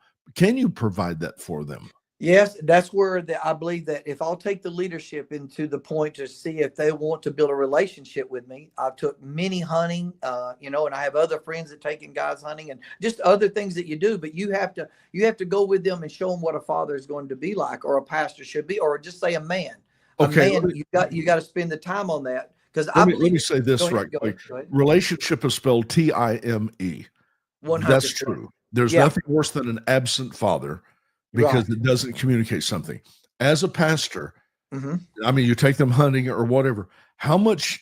provide that for them? Yes, that's where I believe that if I'll take the leadership into the point to see if they want to build a relationship with me. I've took many hunting, and I have other friends that taking guys hunting and just other things that you do. But you have to go with them and show them what a father is going to be like, or a pastor should be, or just say a man. Okay, you got to spend the time on that, because let me say this right quick. Go ahead. Relationship is spelled Time. 100%. That's true. There's nothing worse than an absent father, because it doesn't communicate something. As a pastor, I mean, you take them hunting or whatever. How much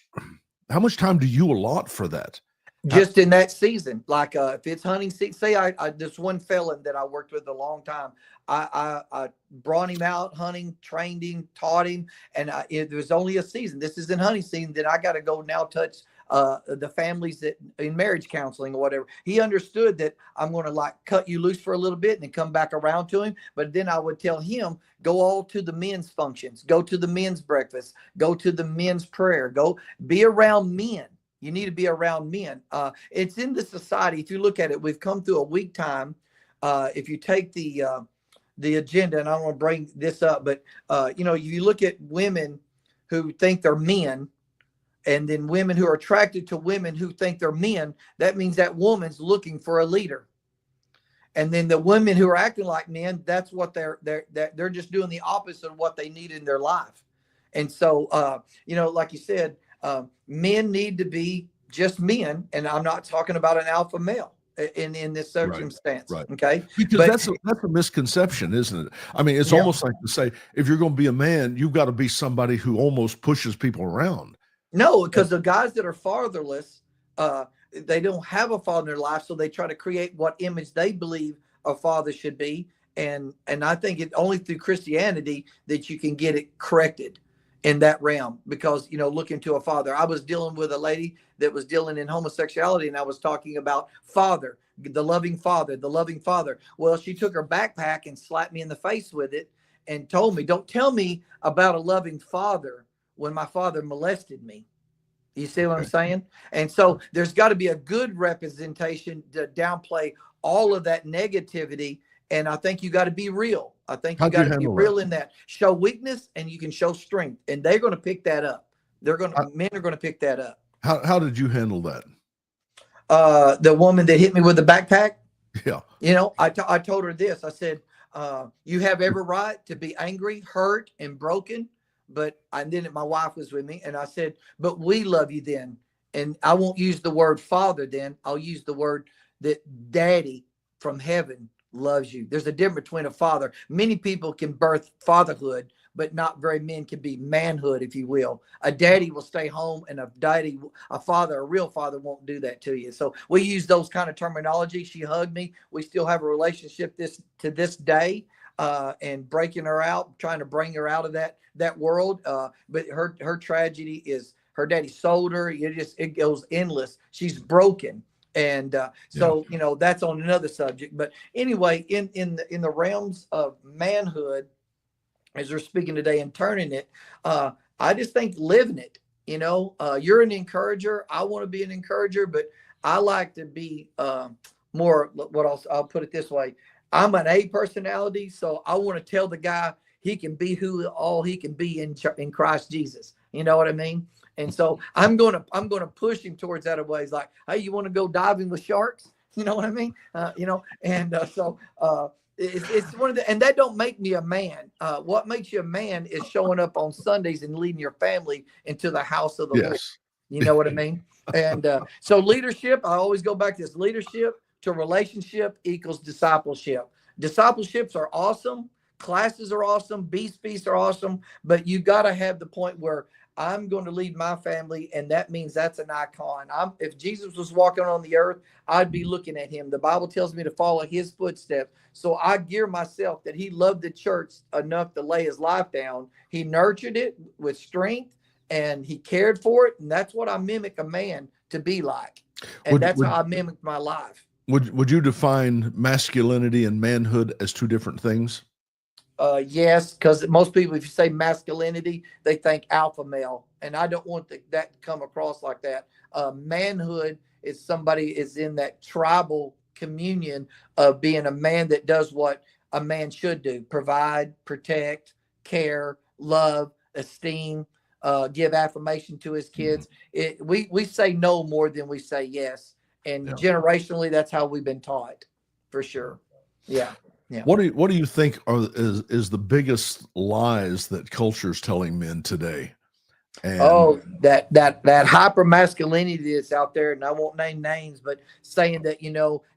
time do you allot for that? Just in that season, like if it's hunting season, say I this one felon that I worked with a long time, I brought him out hunting, trained him, taught him, and it was only a season. This is in hunting season that I got to go now touch the families that in marriage counseling or whatever. He understood that I'm going to like cut you loose for a little bit and then come back around to him. But then I would tell him, go all to the men's functions, go to the men's breakfast, go to the men's prayer, go be around men. You need to be around men. It's in the society. If you look at it, we've come through a weak time. If you take the agenda, and I don't want to bring this up, but you look at women who think they're men, and then women who are attracted to women who think they're men. That means that woman's looking for a leader. And then the women who are acting like men, that's what they're just doing the opposite of what they need in their life. And so, like you said, men need to be just men, and I'm not talking about an alpha male in this circumstance. Right. Okay. Because that's a misconception, isn't it? I mean, it's almost like to say, if you're going to be a man, you've got to be somebody who almost pushes people around. No, because the guys that are fatherless, they don't have a father in their life, so they try to create what image they believe a father should be. And I think it only through Christianity that you can get it corrected in that realm, because, looking to a father. I was dealing with a lady that was dealing in homosexuality, and I was talking about father, the loving father, the loving father. Well, she took her backpack and slapped me in the face with it and told me, don't tell me about a loving father when my father molested me. You see what I'm saying? And so there's got to be a good representation to downplay all of that negativity. And I think you got to be real. I think you got to be real in that. Show weakness and you can show strength. And they're going to pick that up. Men are going to pick that up. How did you handle that? The woman that hit me with the backpack. Yeah. I told her this. I said, you have every right to be angry, hurt, and broken. And then my wife was with me, and I said, but we love you then. And I won't use the word father then. I'll use the word that daddy from heaven loves you. There's a difference between a father. Many people can birth fatherhood, but not very many can be manhood, if you will. A daddy will stay home, and a real father won't do that to you. So we use those kind of terminology. She hugged me. We still have a relationship to this day. And breaking her out, trying to bring her out of that world. But her tragedy is her daddy sold her. It goes endless. She's broken. And that's on another subject. But anyway, in the realms of manhood, as they're speaking today and turning it. I just think living it. You're an encourager. I want to be an encourager, but I like to be more. What else? I'll put it this way: I'm an A personality, so I want to tell the guy he can be who all he can be in Christ Jesus. You know what I mean? And so I'm gonna push him towards that way. He's like, hey, you want to go diving with sharks? You know what I mean? It's one of the, and that don't make me a man. What makes you a man is showing up on Sundays and leading your family into the house of the Lord. Yes. You know what I mean? And so leadership, I always go back to this: leadership to relationship equals discipleship. Discipleships are awesome. Classes are awesome. Beast feasts are awesome. But you got to have the point where I'm going to lead my family, and that means that's an icon. If Jesus was walking on the earth, I'd be looking at him. The Bible tells me to follow his footsteps. So I gear myself that he loved the church enough to lay his life down. He nurtured it with strength, and he cared for it. And that's what I mimic a man to be like. And that's how I mimic my life. Would you define masculinity and manhood as two different things? Yes, because most people, if you say masculinity, they think alpha male, and I don't want that to come across like that. Manhood is somebody is in that tribal communion of being a man that does what a man should do: provide, protect, care, love, esteem, give affirmation to his kids. We say no more than we say yes, and generationally, that's how we've been taught, for sure. Yeah. Yeah. What do you think is the biggest lies that culture's telling men today? And that hyper masculinity that's out there, and I won't name names, but saying that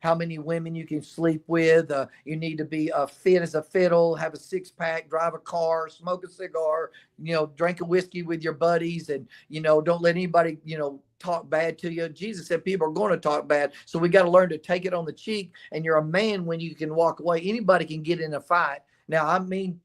how many women you can sleep with, you need to be fit as a fiddle, have a 6-pack, drive a car, smoke a cigar, drink a whiskey with your buddies, and don't let anybody talk bad to you. Jesus said people are going to talk bad, so we got to learn to take it on the cheek. And you're a man when you can walk away. Anybody can get in a fight. Now, I mean,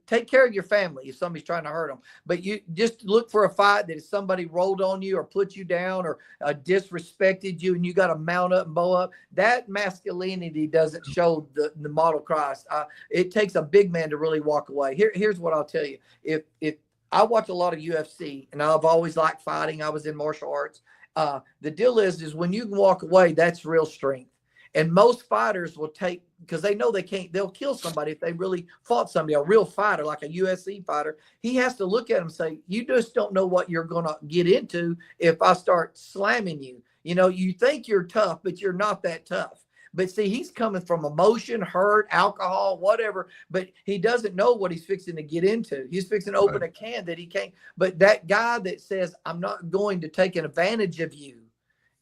take care of your family if somebody's trying to hurt them, but you just look for a fight that if somebody rolled on you or put you down or disrespected you, and you got to mount up and bow up. That masculinity doesn't show the model Christ. It takes a big man to really walk away. Here's what I'll tell you: if I watch a lot of UFC, and I've always liked fighting. I was in martial arts. The deal is when you can walk away, that's real strength. And most fighters will take, because they know they'll kill somebody if they really fought somebody. A real fighter, like a UFC fighter, he has to look at him and say, you just don't know what you're going to get into if I start slamming you. You think you're tough, but you're not that tough. But see, he's coming from emotion, hurt, alcohol, whatever, but he doesn't know what he's fixing to get into. He's fixing to open a can that he can't. But that guy that says, I'm not going to take advantage of you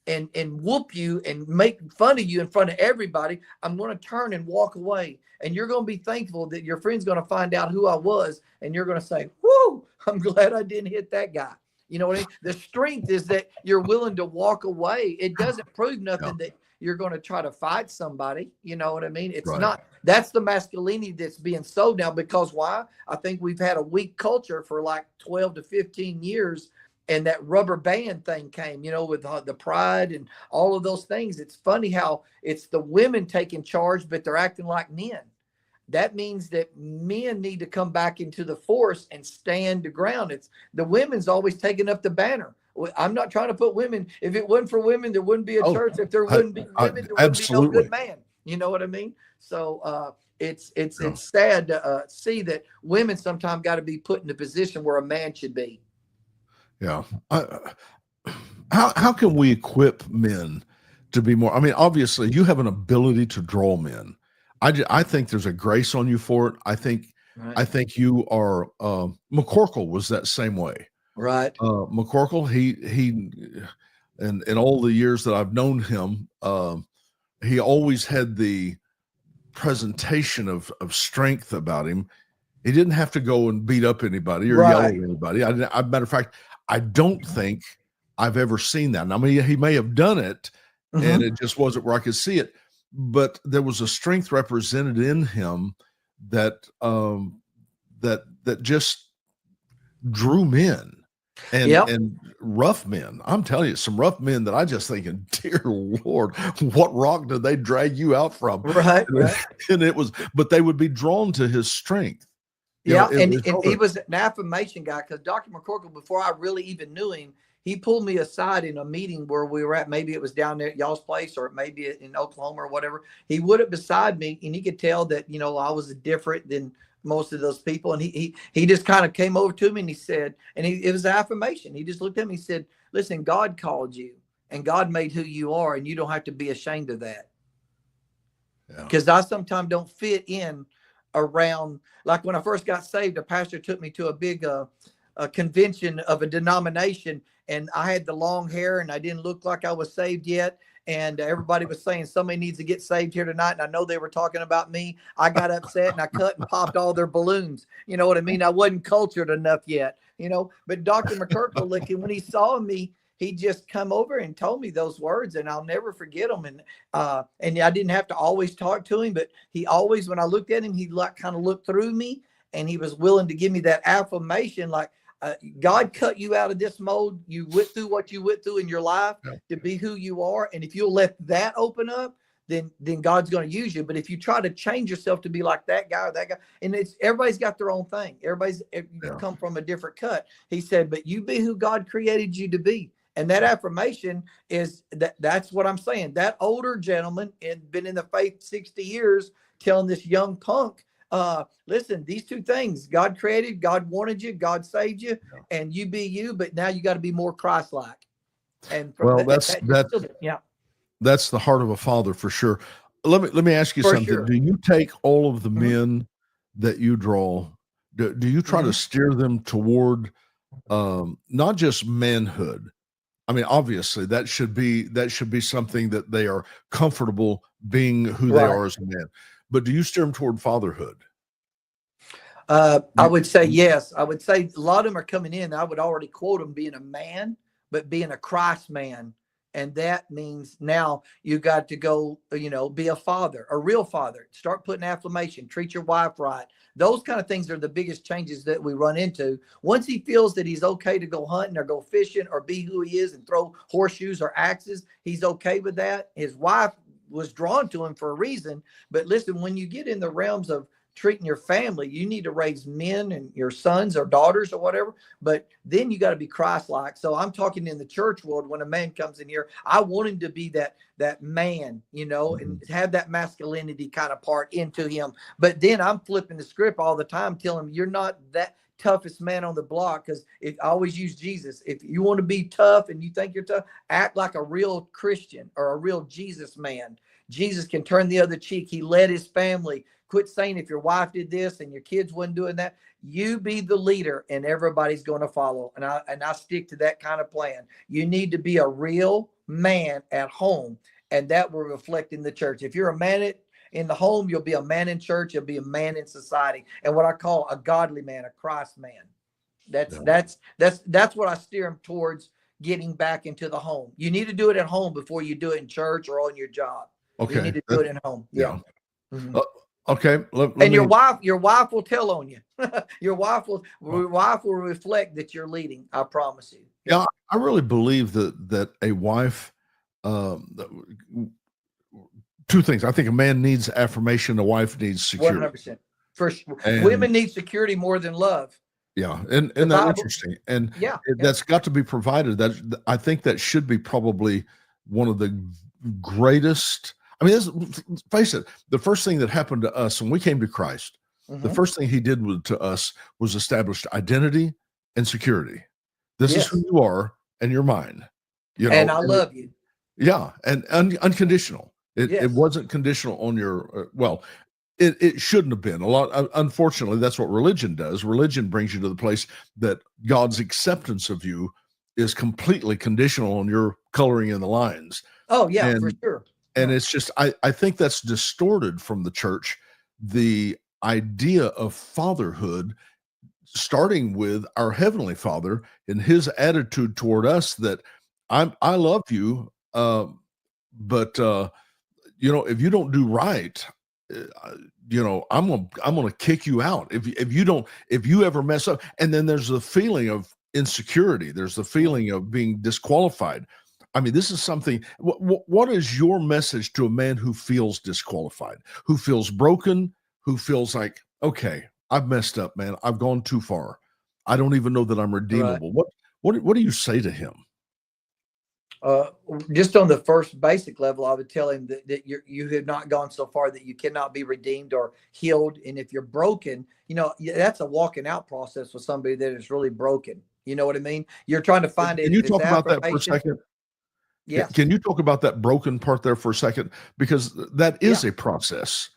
and whoop you and make fun of you in front of everybody, I'm going to turn and walk away. And you're going to be thankful that your friend's going to find out who I was. And you're going to say, whoo, I'm glad I didn't hit that guy. You know what I mean? The strength is that you're willing to walk away. It doesn't prove nothing that you're going to try to fight somebody. You know what I mean? It's not. That's the masculinity that's being sold now. Because why? I think we've had a weak culture for like 12 to 15 years. And that rubber band thing came, with the pride and all of those things. It's funny how it's the women taking charge, but they're acting like men. That means that men need to come back into the force and stand the ground. It's the women's always taking up the banner. I'm not trying to put women. If it wasn't for women, there wouldn't be a church. If there wouldn't be women, there wouldn't be no good man. You know what I mean? So it's sad to see that women sometimes got to be put in the position where a man should be. Yeah. How can we equip men to be more? I mean, obviously, you have an ability to draw men. I think there's a grace on you for it. I think you are. McCorkle was that same way. Right. McCorkle, he in all the years that I've known him, he always had the presentation of strength about him. He didn't have to go and beat up anybody or yell at anybody. Matter of fact, I don't think I've ever seen that. I mean, he may have done it, and it just wasn't where I could see it. But there was a strength represented in him that just drew men and rough men. I'm telling you, some rough men that I just thinking, dear Lord, what rock did they drag you out from? Right. And it was, but they would be drawn to his strength. Yeah, and it's he over. was an affirmation guy because Dr. McCorkle, before I really even knew him, he pulled me aside in a meeting where we were at. Maybe it was down there at y'all's place, or maybe in Oklahoma or whatever. He would have beside me, and he could tell that I was different than most of those people. And he just kind of came over to me and he said, it was an affirmation. He just looked at me and said, "Listen, God called you, and God made who you are, and you don't have to be ashamed of that." Because I sometimes don't fit in around, like when I first got saved, a pastor took me to a big a convention of a denomination, and I had the long hair and I didn't look like I was saved yet. And everybody was saying somebody needs to get saved here tonight. And I know they were talking about me. I got upset and I cut and popped all their balloons. You know what I mean? I wasn't cultured enough yet, but Dr. McCurkle, like, when he saw me, he just come over and told me those words, and I'll never forget them. And I didn't have to always talk to him, but he always, when I looked at him, he like kind of looked through me, and he was willing to give me that affirmation, like, God cut you out of this mode. You went through what you went through in your life to be who you are. And if you'll let that open up, then God's going to use you. But if you try to change yourself to be like that guy or that guy, and everybody's got their own thing. You come from a different cut. He said, but you be who God created you to be. And that affirmation is that's what I'm saying. That older gentleman and been in the faith 60 years telling this young punk, listen, these two things, God created, God wanted you, God saved you, and you be you, but now you got to be more Christ-like. And that's the heart of a father for sure. Let me ask you something. Sure. Do you take all of the men that you draw, do you try to steer them toward not just manhood? I mean, obviously that should be something that they are comfortable being who they are as a man. But do you steer them toward fatherhood? I would say yes. I would say a lot of them are coming in. I would already quote them being a man, but being a Christ man. And that means now you got to go, be a father, a real father. Start putting affirmation, treat your wife right. Those kind of things are the biggest changes that we run into. Once he feels that he's okay to go hunting or go fishing or be who he is and throw horseshoes or axes, he's okay with that. His wife was drawn to him for a reason. But listen, when you get in the realms of treating your family, you need to raise men and your sons or daughters or whatever, but then you got to be Christ-like. So I'm talking in the church world. When a man comes in here, I want him to be that man, and have that masculinity kind of part into him. But then I'm flipping the script all the time, telling him you're not that toughest man on the block, because I always use Jesus. If you want to be tough and you think you're tough, act like a real Christian or a real Jesus man. Jesus can turn the other cheek. He led his family. Quit saying if your wife did this and your kids wasn't doing that. You be the leader and everybody's going to follow. And I stick to that kind of plan. You need to be a real man at home, and that will reflect in the church. If you're a man in the home, you'll be a man in church. You'll be a man in society, and what I call a godly man, a Christ man. That's what I steer them towards, getting back into the home. You need to do it at home before you do it in church or on your job. Okay. You need to do it at home. Yeah. Okay. Your wife will tell on you. Your wife will reflect that you're leading. I promise you. Yeah, I really believe that a wife, two things. I think a man needs affirmation. A wife needs security. 100%. First, women need security more than love. Yeah, and that's interesting. And that's got to be provided. That I think that should be probably one of the greatest. I mean, face it, the first thing that happened to us when we came to Christ, the first thing he did to us was establish identity and security. This is who you are, and you're mine. And I love you. Yeah, and unconditional. It wasn't conditional on your, it shouldn't have been. Unfortunately, that's what religion does. Religion brings you to the place that God's acceptance of you is completely conditional on your coloring in the lines. Oh, yeah, for sure. And it's just, I think that's distorted from the church, the idea of fatherhood, starting with our Heavenly Father and his attitude toward us that I love you, but if you don't do right, I'm gonna kick you out if you ever mess up. And then there's the feeling of insecurity. There's the feeling of being disqualified. I mean, this is something. What is your message to a man who feels disqualified, who feels broken, who feels like, okay, I've messed up, man. I've gone too far. I don't even know that I'm Right. redeemable. What do you say to him? Uh, just on the first basic level, I would tell him that you have not gone so far that you cannot be redeemed or healed. And if you're broken, that's a walking out process for somebody that is really broken. You know what I mean? You're trying to find Can it. you If it's talk about that for a affirmation, second? yes. Can you talk about that broken part there for a second? Because that is Yeah, a process.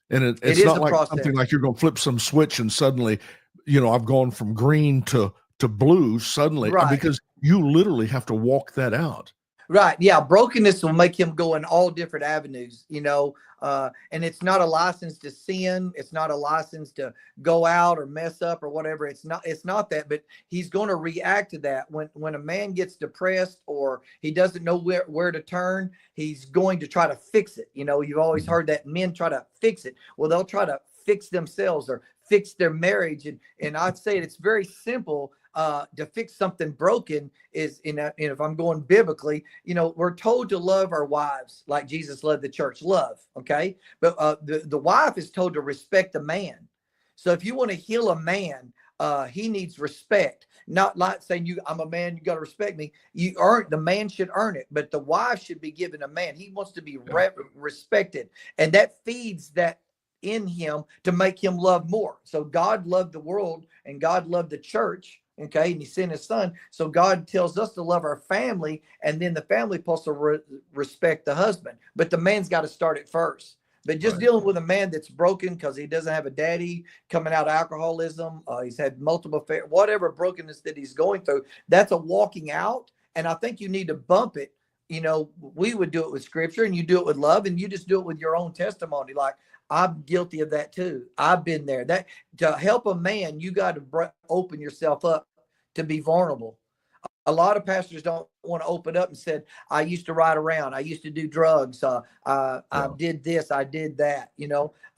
And it it's is not a like something process. like you're going to flip some switch and suddenly, I've gone from green to blue suddenly, Right. because you literally have to walk that out. Right. Yeah. Brokenness will make him go in all different avenues, and it's not a license to sin. It's not a license to go out or mess up or whatever. It's not that, but he's going to react to that. When a man gets depressed or he doesn't know where to turn, he's going to try to fix it. You've always heard that men try to fix it. Well, they'll try to fix themselves or fix their marriage. And I'd say it's very simple. To fix something broken is if I'm going biblically, we're told to love our wives like Jesus loved the church. Love, okay, but the wife is told to respect the man. So if you want to heal a man, he needs respect. Not like saying I'm a man, you got to respect me. The man should earn it, but the wife should be given a man. He wants to be respected, and that feeds that in him to make him love more. So God loved the world and God loved the church. Okay. And he sent his son. So God tells us to love our family, and then the family supposed to respect the husband, but the man's got to start it first. But just dealing with a man that's broken because he doesn't have a daddy, coming out of alcoholism, he's had multiple affairs, whatever brokenness that he's going through, that's a walking out. And I think you need to bump it. We would do it with scripture, and you do it with love, and you just do it with your own testimony. Like, I'm guilty of that too. I've been there. That to help a man, you got to open yourself up to be vulnerable. A lot of pastors don't want to open up and said, I used to ride around. I used to do drugs. I did this. I did that.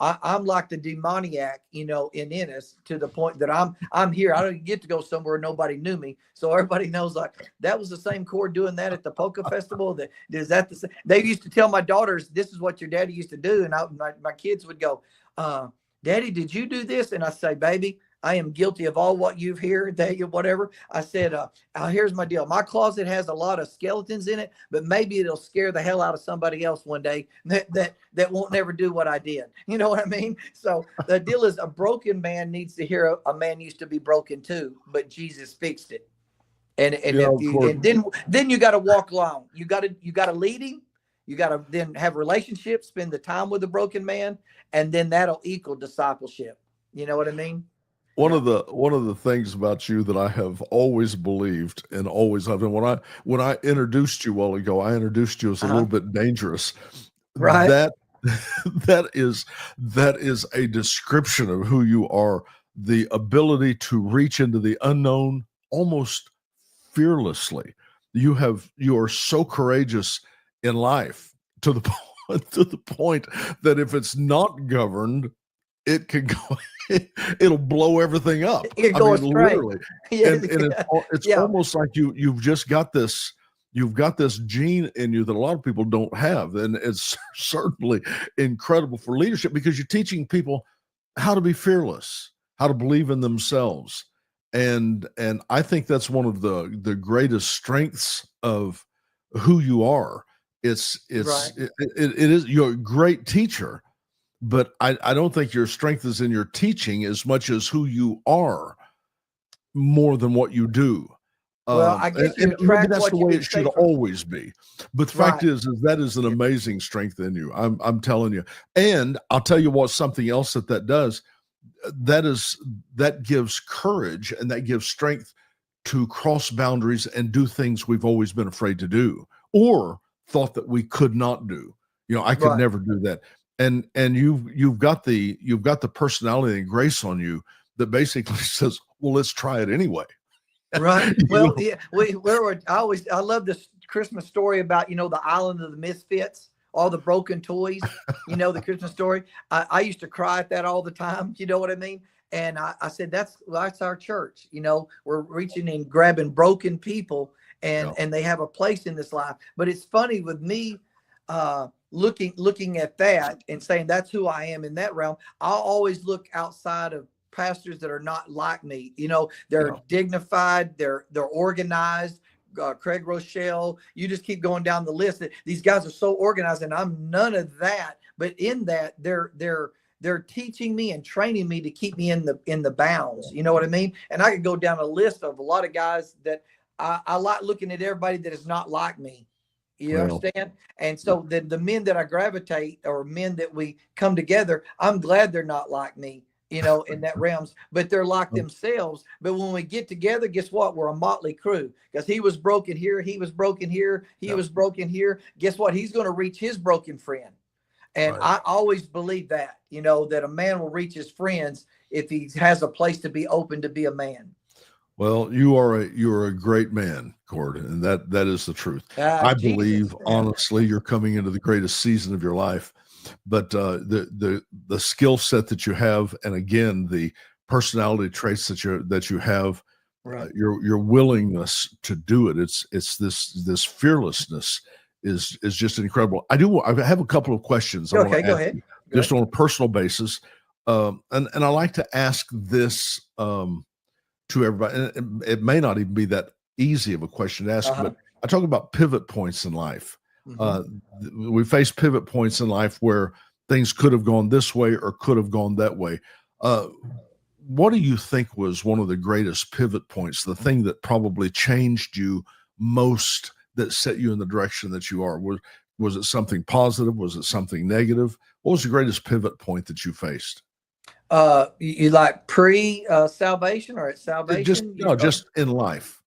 I'm like the demoniac, in Ennis, to the point that I'm here. I don't get to go somewhere nobody knew me. So everybody knows, like, that was the same chord doing that at the polka festival. Is that the same? They used to tell my daughters, this is what your daddy used to do. And my kids would go, Daddy, did you do this? And I say, baby, I am guilty of all what you've heard, whatever. I said, here's my deal. My closet has a lot of skeletons in it, but maybe it'll scare the hell out of somebody else one day that won't never do what I did. You know what I mean? So the deal is, a broken man needs to hear a man used to be broken too, but Jesus fixed it. Then you got to walk along. You got to lead him. You got to then have relationships, spend the time with the broken man, and then that'll equal discipleship. You know what I mean? One of the things about you that I have always believed and always loved, and when I introduced you a while ago, I introduced you as a little bit dangerous. Right. That is a description of who you are. The ability to reach into the unknown almost fearlessly. You are so courageous in life to the point that if it's not governed, it can go. It'll blow everything up. It goes literally. Yeah, and it's almost like you've just got this. You've got this gene in you that a lot of people don't have, and it's certainly incredible for leadership, because you're teaching people how to be fearless, how to believe in themselves, and I think that's one of the greatest strengths of who you are. It's right. It is. You're a great teacher. But I don't think your strength is in your teaching as much as who you are, more than what you do. Well, I guess and maybe that's the way it should from, always be. But the fact is that is an amazing strength in you. I'm telling you. And I'll tell you what, something else that does, that gives courage, and that gives strength to cross boundaries and do things we've always been afraid to do, or thought that we could not do. I could never do that. And you've got the personality and grace on you that basically says, well, let's try it anyway. Right. Well, yeah, I love this Christmas story about, the island of the misfits, all the broken toys, the Christmas story. I used to cry at that all the time. You know what I mean? And I said, that's our church. We're reaching and grabbing broken people, and they have a place in this life. But it's funny with me, looking at that and saying that's who I am in that realm. I'll always look outside of pastors that are not like me. You know, they're Yeah. dignified, they're organized. Craig Rochelle, you just keep going down the list. These guys are so organized, and I'm none of that. But in that, they're teaching me and training me to keep me in the bounds. You know what I mean? And I could go down a list of a lot of guys that I like looking at everybody that is not like me. You understand? And so the men that I gravitate, or men that we come together, I'm glad they're not like me, you know, in that realms, but they're like themselves. But when we get together, guess what? We're a motley crew, because he was broken here. He was broken here. He was broken here. Guess what? He's going to reach his broken friend. And I always believe that, you know, that a man will reach his friends if he has a place to be open to be a man. Well, you're a great man, Cord, and that is the truth. I believe, honestly, you're coming into the greatest season of your life. But the skill set that you have, and again, the personality traits that you have, your willingness to do it, it's this fearlessness is just incredible. I have a couple of questions. Okay, go ahead. Just on a personal basis, and I like to ask this to everybody. And it may not even be that easy of a question to ask, but I talk about pivot points in life. We face pivot points in life where things could have gone this way or could have gone that way. What do you think was one of the greatest pivot points, the thing that probably changed you most, that set you in the direction that you are? Was it something positive? Was it something negative? What was the greatest pivot point that you faced? You like salvation or at salvation? Just in life.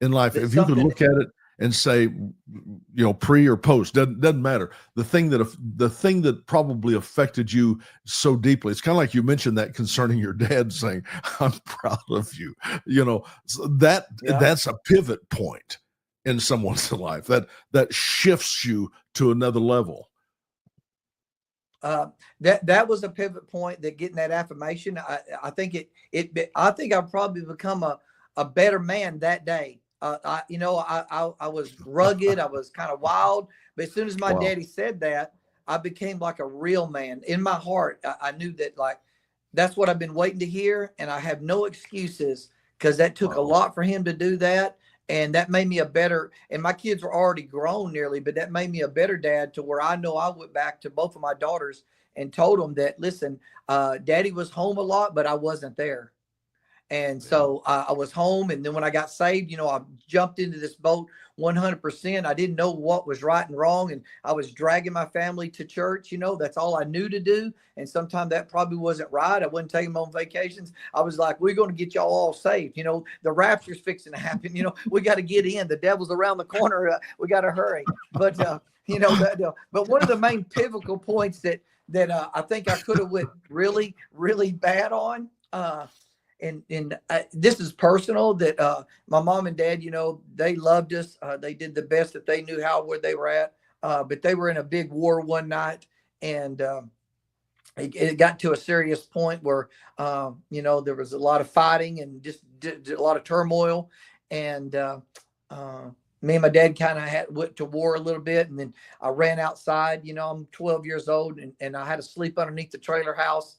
In life, if you could look at it and say, you know, pre or post, doesn't matter. The thing that probably affected you so deeply, it's kind of like you mentioned that concerning your dad, saying, "I'm proud of you." You know, so that's a pivot point in someone's life that shifts you to another level. That was a pivot point, that getting that affirmation. I think I think I've probably become a better man that day. I was rugged. I was kind of wild, but as soon as my daddy said that, I became like a real man. In my heart, I knew that, like, that's what I've been waiting to hear. And I have no excuses, because that took a lot for him to do that. And that made me a better, and my kids were already grown nearly, but that made me a better dad, to where I know I went back to both of my daughters and told them that, listen, daddy was home a lot, but I wasn't there. And so I was home. And then when I got saved, you know, I jumped into this boat 100%. I didn't know what was right and wrong. And I was dragging my family to church. You know, that's all I knew to do. And sometimes that probably wasn't right. I wouldn't take them on vacations. I was like, we're going to get y'all all saved. You know, the rapture's fixing to happen. You know, we got to get in. The devil's around the corner. We got to hurry. But, you know, but one of the main pivotal points that I think I could have went really, really bad on, and this is personal, that my mom and dad, you know, they loved us. They did the best that they knew how, where they were at. But they were in a big war one night, and it got to a serious point where, you know, there was a lot of fighting and just a lot of turmoil. And me and my dad kind of went to war a little bit. And then I ran outside. You know, I'm 12 years old, and I had to sleep underneath the trailer house.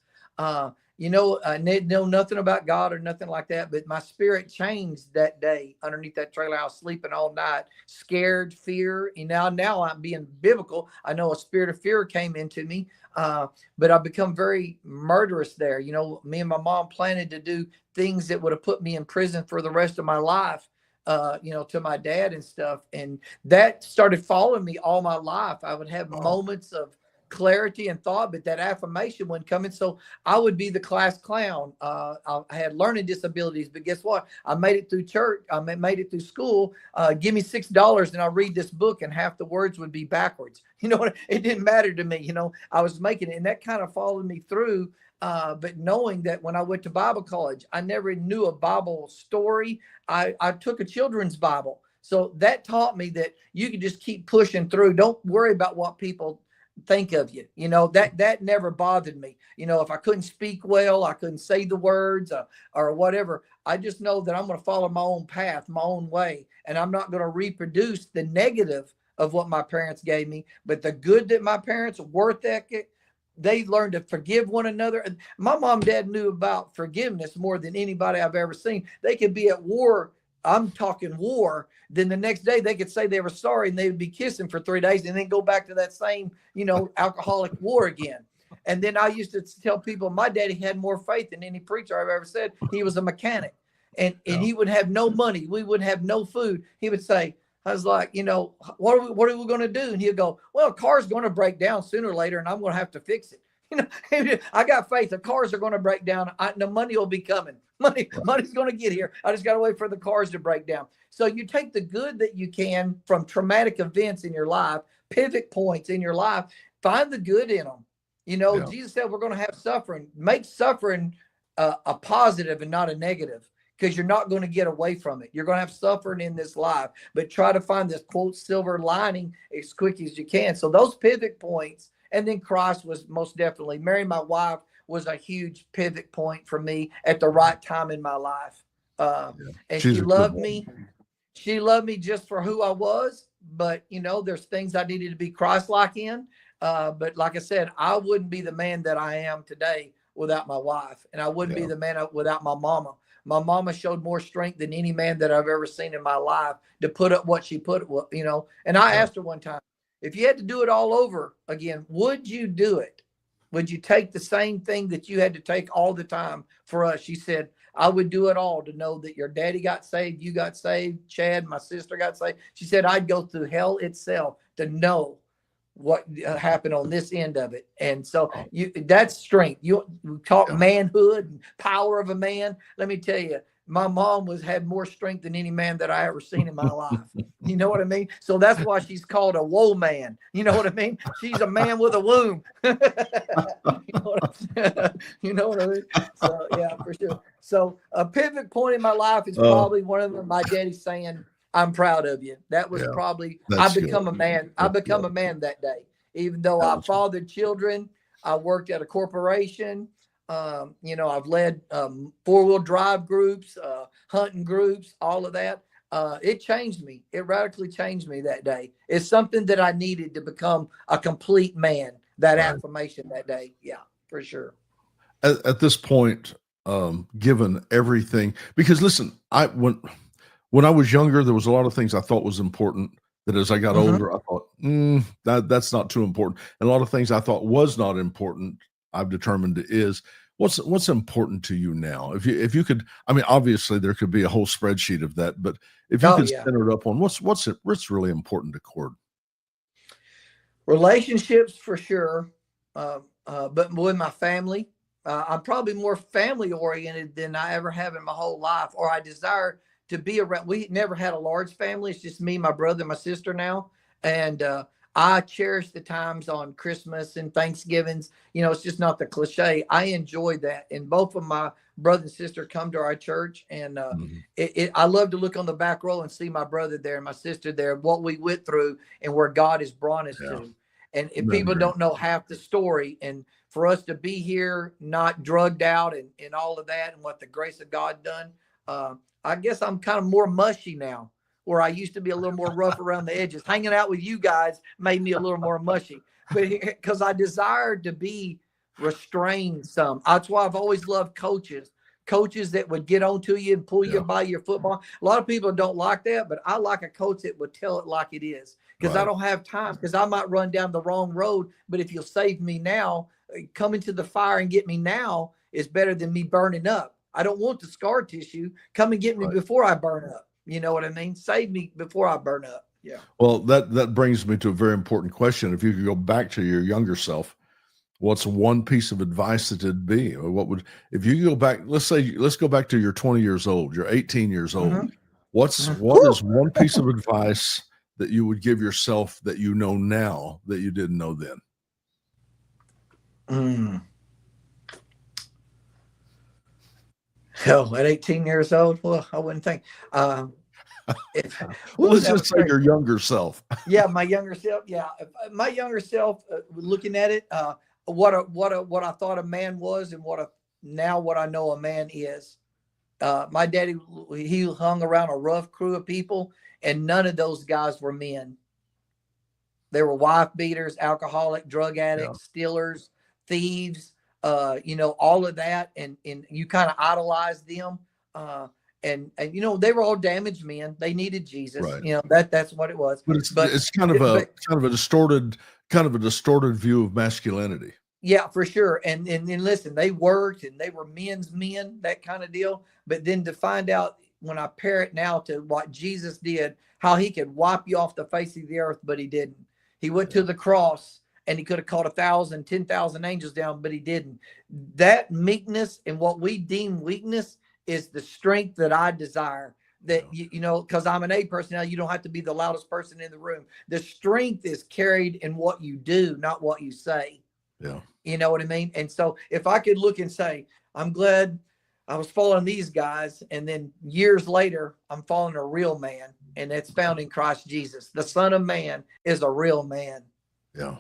You know, I know nothing about God or nothing like that, but my spirit changed that day underneath that trailer house, sleeping all night, scared, fear. You know, now I'm being biblical. I know a spirit of fear came into me, but I've become very murderous there. You know, me and my mom planned to do things that would have put me in prison for the rest of my life, you know, to my dad and stuff. And that started following me all my life. I would have moments of clarity and thought, but that affirmation wasn't coming. So I would be the class clown. I had learning disabilities, but guess what? I made it through church. I made it through school. Give me $6 and I'll read this book, and half the words would be backwards. You know, it didn't matter to me. You know, I was making it, and that kind of followed me through. But knowing that when I went to Bible college, I never knew a Bible story. I took a children's Bible. So that taught me that you can just keep pushing through. Don't worry about what people think of you. You know, that never bothered me. You know, if I couldn't speak well, I couldn't say the words or whatever, I just know that I'm going to follow my own path, my own way, and I'm not going to reproduce the negative of what my parents gave me, but the good that my parents, work ethic, they learned to forgive one another. My mom and dad knew about forgiveness more than anybody I've ever seen. They could be at war. I'm talking war. Then the next day they could say they were sorry and they would be kissing for 3 days and then go back to that same, alcoholic war again. And then I used to tell people my daddy had more faith than any preacher I've ever said. He was a mechanic and he would have no money. We would have no food. He would say, I was like, what are we going to do? And he'd go, well, a car's going to break down sooner or later and I'm going to have to fix it. I got faith. The cars are going to break down. The money will be coming. Money's going to get here. I just got to wait for the cars to break down. So you take the good that you can from traumatic events in your life, pivot points in your life, find the good in them. Jesus said we're going to have suffering. Make suffering a positive and not a negative, because you're not going to get away from it. You're going to have suffering in this life, but try to find this quote silver lining as quick as you can. So those pivot points. And then Christ was most definitely, marrying my wife was a huge pivot point for me at the right time in my life. And she loved me. She loved me just for who I was. But, there's things I needed to be Christ-like in. But like I said, I wouldn't be the man that I am today without my wife. And I wouldn't be the man without my mama. My mama showed more strength than any man that I've ever seen in my life to put up what she put, And I asked her one time, if you had to do it all over again, would you do it? Would you take the same thing that you had to take all the time for us? She said, I would do it all to know that your daddy got saved, you got saved, Chad, my sister got saved. She said, I'd go through hell itself to know what happened on this end of it. And so that's strength. You talk manhood and power of a man. Let me tell you, my mom had more strength than any man that I ever seen in my life. You know what I mean? So that's why she's called a woe man. You know what I mean? She's a man with a womb. You know what I mean? So yeah, for sure. So a pivot point in my life is probably one of them. My daddy saying, I'm proud of you. That was probably, I become a man. I become a man that day. Even though I fathered children, I worked at a corporation. I've led 4-wheel drive groups, hunting groups, all of that. It changed me. It radically changed me that day. It's something that I needed to become a complete man, that affirmation that day. Yeah, for sure. At this point, given everything, because listen, when I was younger, there was a lot of things I thought was important that as I got older, I thought, that's not too important. And a lot of things I thought was not important, I've determined it is. What's important to you now? If you could, I mean, obviously there could be a whole spreadsheet of that, but if you could center it up on what's really important to Cord. Relationships for sure, but with my family, I'm probably more family oriented than I ever have in my whole life, or I desire to be around. We never had a large family. It's just me, my brother, my sister now, and I cherish the times on Christmas and Thanksgivings. It's just not the cliche. I enjoy that. And both of my brother and sister come to our church. And I love to look on the back row and see my brother there and my sister there, what we went through and where God has brought us to. And if people don't know half the story, and for us to be here, not drugged out and all of that, and what the grace of God done, I guess I'm kind of more mushy now, where I used to be a little more rough around the edges. Hanging out with you guys made me a little more mushy, but because I desired to be restrained some. That's why I've always loved coaches that would get on to you and pull you by your football. A lot of people don't like that, but I like a coach that would tell it like it is, because I don't have time, because I might run down the wrong road. But if you'll save me now, coming to the fire and get me now is better than me burning up. I don't want the scar tissue. Come and get me before I burn up. You know what I mean? Save me before I burn up. Yeah. Well, that brings me to a very important question. If you could go back to your younger self, what's one piece of advice that it'd be? Or if you go back, let's go back to you're 20 years old, you're 18 years old. What is one piece of advice that you would give yourself that you know now that you didn't know then? Oh, at 18 years old? Well, I wouldn't think. Let's just say your younger self. Yeah, my younger self. Yeah, my younger self. Looking at it, what I thought a man was, and what I know a man is. My daddy, he hung around a rough crew of people, and none of those guys were men. They were wife beaters, alcoholic, drug addicts, stealers, thieves, all of that. And you kind of idolize them. And they were all damaged men. They needed Jesus. Right. That's what it was. But it's kind of a distorted view of masculinity. Yeah, for sure. And listen, they worked and they were men's men, that kind of deal. But then to find out, when I pair it now to what Jesus did, how he could wipe you off the face of the earth, but he didn't. He went to the cross and he could have called 1,000, 10,000 angels down, but he didn't. That meekness and what we deem weakness is the strength that I desire. That, because I'm an A personality, you don't have to be the loudest person in the room. The strength is carried in what you do, not what you say. Yeah. You know what I mean? And so if I could look and say, I'm glad I was following these guys, and then years later, I'm following a real man, and it's found in Christ Jesus. The Son of Man is a real man. Yeah.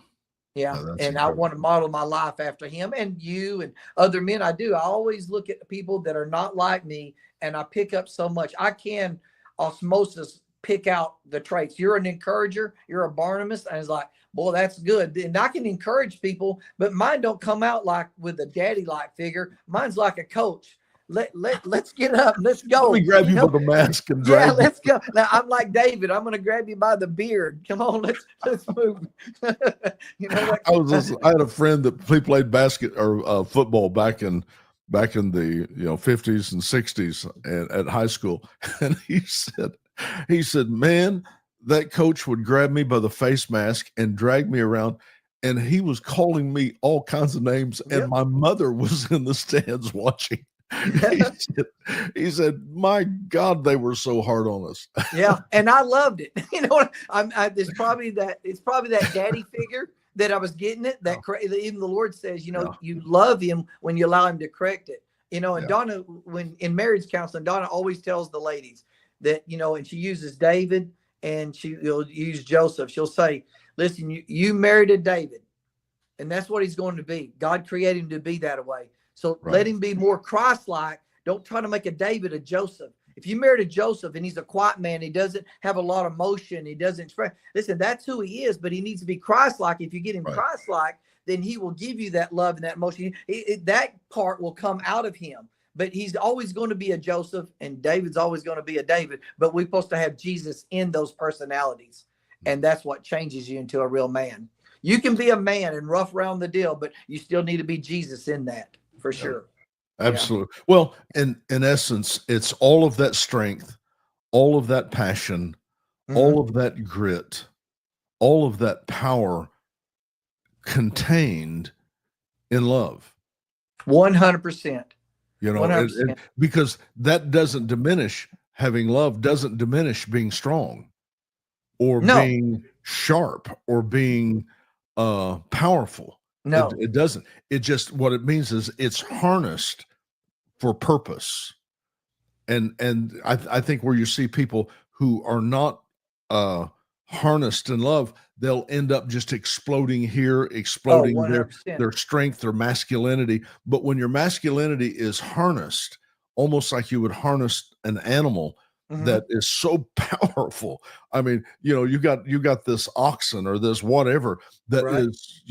Yeah. Oh, and incredible. I want to model my life after him and you and other men. I do. I always look at the people that are not like me, and I pick up so much. I can osmosis pick out the traits. You're an encourager. You're a Barnabas. And it's like, boy, that's good. And I can encourage people, but mine don't come out like with a daddy-like figure. Mine's like a coach. Let's get up. Let's go. Let me grab you by the mask and yeah, drag you. let's go. Now I'm like David. I'm going to grab you by the beard. Come on, let's move. I had a friend that played basket or football back in the 50s and 60s at high school, and he said, man, that coach would grab me by the face mask and drag me around, and he was calling me all kinds of names, and my mother was in the stands watching. He said, my God, they were so hard on us. Yeah, and I loved it. It's probably that daddy figure that I was getting it. That even the Lord says, you love him when you allow him to correct it. And Donna, when in marriage counseling, Donna always tells the ladies that, and she uses David and she'll use Joseph. She'll say, listen, you married a David, and that's what he's going to be. God created him to be that way. So let him be more Christ-like. Don't try to make a David a Joseph. If you married a Joseph and he's a quiet man, he doesn't have a lot of emotion, he doesn't express. Listen, that's who he is, but he needs to be Christ-like. If you get him Christ-like, then he will give you that love and that emotion. That part will come out of him. But he's always going to be a Joseph, and David's always going to be a David. But we're supposed to have Jesus in those personalities, and that's what changes you into a real man. You can be a man and rough around the deal, but you still need to be Jesus in that. For sure. Absolutely. Yeah. Well, in essence, it's all of that strength, all of that passion, all of that grit, all of that power contained in love. 100%. 100%. Because that doesn't diminish, having love doesn't diminish being strong or being sharp or being powerful. No, it doesn't. It just, what it means is it's harnessed for purpose. And I think where you see people who are not harnessed in love, they'll end up just exploding here, exploding their strength, their masculinity. But when your masculinity is harnessed, almost like you would harness an animal that is so powerful. I mean, you got this oxen or this whatever that is,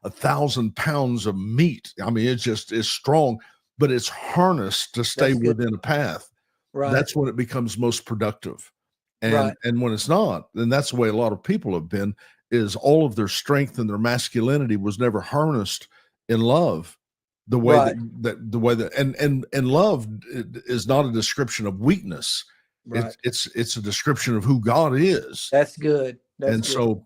1,000 pounds of meat. I mean, it just is strong, but it's harnessed to stay within a path. Right. That's when it becomes most productive. And when it's not, then that's the way a lot of people have been, is all of their strength and their masculinity was never harnessed in love. The way and love is not a description of weakness. Right. It's a description of who God is. That's good. So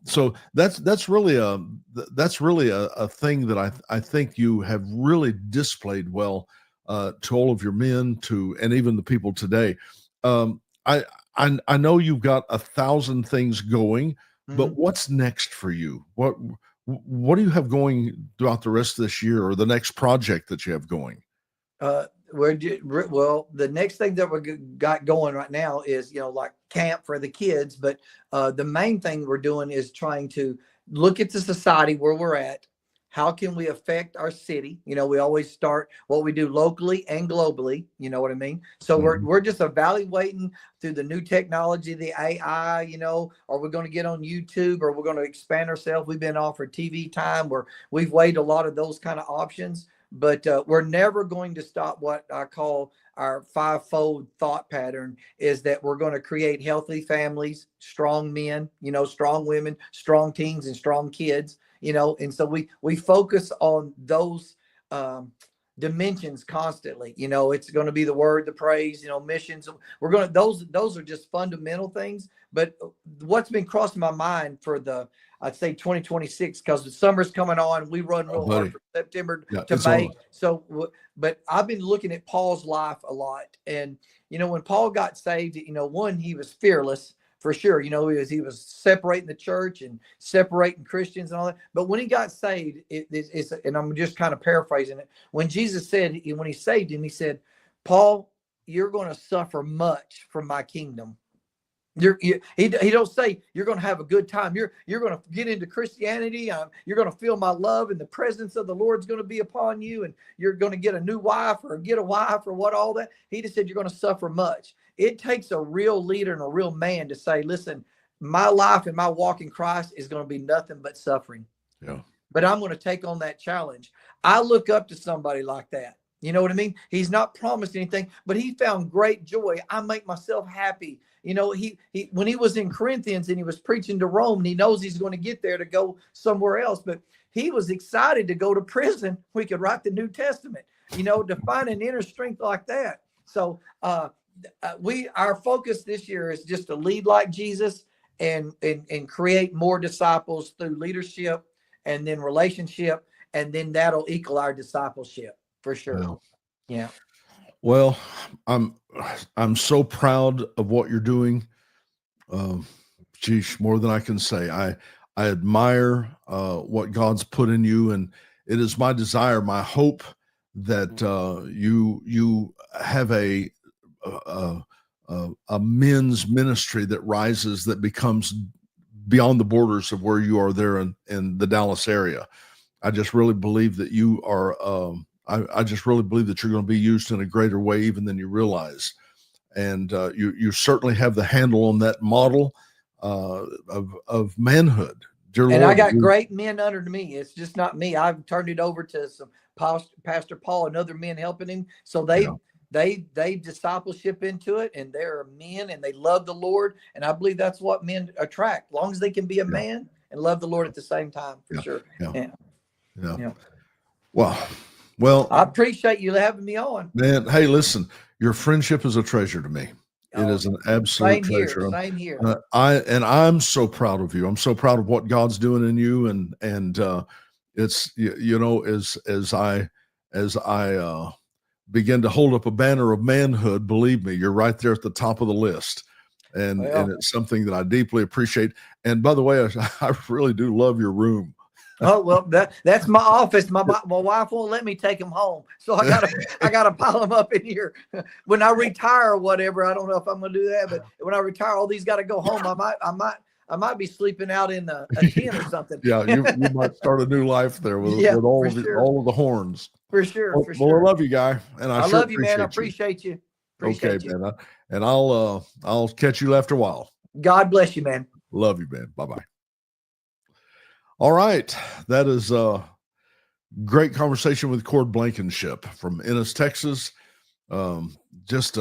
that's really a thing that I think you have really displayed well to all of your men, and even the people today. I know you've got 1,000 things going, but what's next for you? What do you have going throughout the rest of this year, or the next project that you have going? The next thing that we got going right now is, like camp for the kids. But the main thing we're doing is trying to look at the society where we're at, How can we affect our city? We always start what we do locally and globally. You know what I mean? So we're just evaluating through the new technology, the AI, are we going to get on YouTube, or we're going to expand ourselves? We've been offered TV time, where we've weighed a lot of those kind of options, but we're never going to stop what I call our fivefold thought pattern, is that we're going to create healthy families, strong men, strong women, strong teens, and strong kids, and so we focus on those dimensions constantly. It's going to be the word, the praise, missions. We're going to, those are just fundamental things. But what's been crossing my mind for I'd say 2026, because the summer's coming on, we run real hard from September to May. So, but I've been looking at Paul's life a lot. And, when Paul got saved, one, he was fearless for sure. He was separating the church and separating Christians and all that. But when he got saved, it's, and I'm just kind of paraphrasing it. When Jesus said, when he saved him, he said, Paul, you're going to suffer much from my kingdom. He don't say you're going to have a good time. You're going to get into Christianity. You're going to feel my love, and the presence of the Lord's going to be upon you, and you're going to get a new wife or get a wife or what, all that. He just said you're going to suffer much. It takes a real leader and a real man to say, listen, my life and my walk in Christ is going to be nothing but suffering. Yeah. But I'm going to take on that challenge. I look up to somebody like that. You know what I mean? He's not promised anything, but he found great joy. I make myself happy. He when he was in Corinthians and he was preaching to Rome, and he knows he's going to get there to go somewhere else, but he was excited to go to prison. We could write the New Testament, to find an inner strength like that. So our focus this year is just to lead like Jesus and create more disciples through leadership and then relationship, and then that'll equal our discipleship for sure. Wow. Yeah. Well, I'm so proud of what you're doing. Geez, more than I can say. I admire what God's put in you, and it is my desire, my hope that you have a men's ministry that rises, that becomes beyond the borders of where you are there in the Dallas area. I just really believe that you are. I just really believe that you're going to be used in a greater way even than you realize. And you certainly have the handle on that model of manhood. Dear and Lord, I got great men under me. It's just not me. I've turned it over to some Pastor Paul and other men helping him. So they discipleship into it, and they're men and they love the Lord. And I believe that's what men attract, as long as they can be a man and love the Lord at the same time, for sure. Yeah. Well, I appreciate you having me on. Man, hey, listen, your friendship is a treasure to me. It is an absolute treasure. Same here. I'm so proud of you. I'm so proud of what God's doing in you, and it's as I begin to hold up a banner of manhood, believe me, you're right there at the top of the list, and it's something that I deeply appreciate. And by the way, I really do love your room. Oh, well, that's my office. My wife won't let me take him home, so I gotta pile them up in here. When I retire or whatever, I don't know if I'm gonna do that, but when I retire, all these got to go home. I might be sleeping out in a tent or something. Yeah, you might start a new life there with all of the horns. For sure. Well, I love you, guy, and I sure love you, man. I appreciate you. Okay, man. And I'll catch you after a while. God bless you, man. Love you, man. Bye-bye. All right. That is a great conversation with Cord Blankenship from Ennis, Texas. Just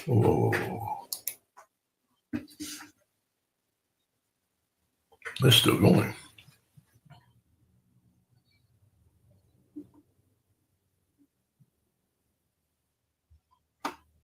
Whoa. It's still going.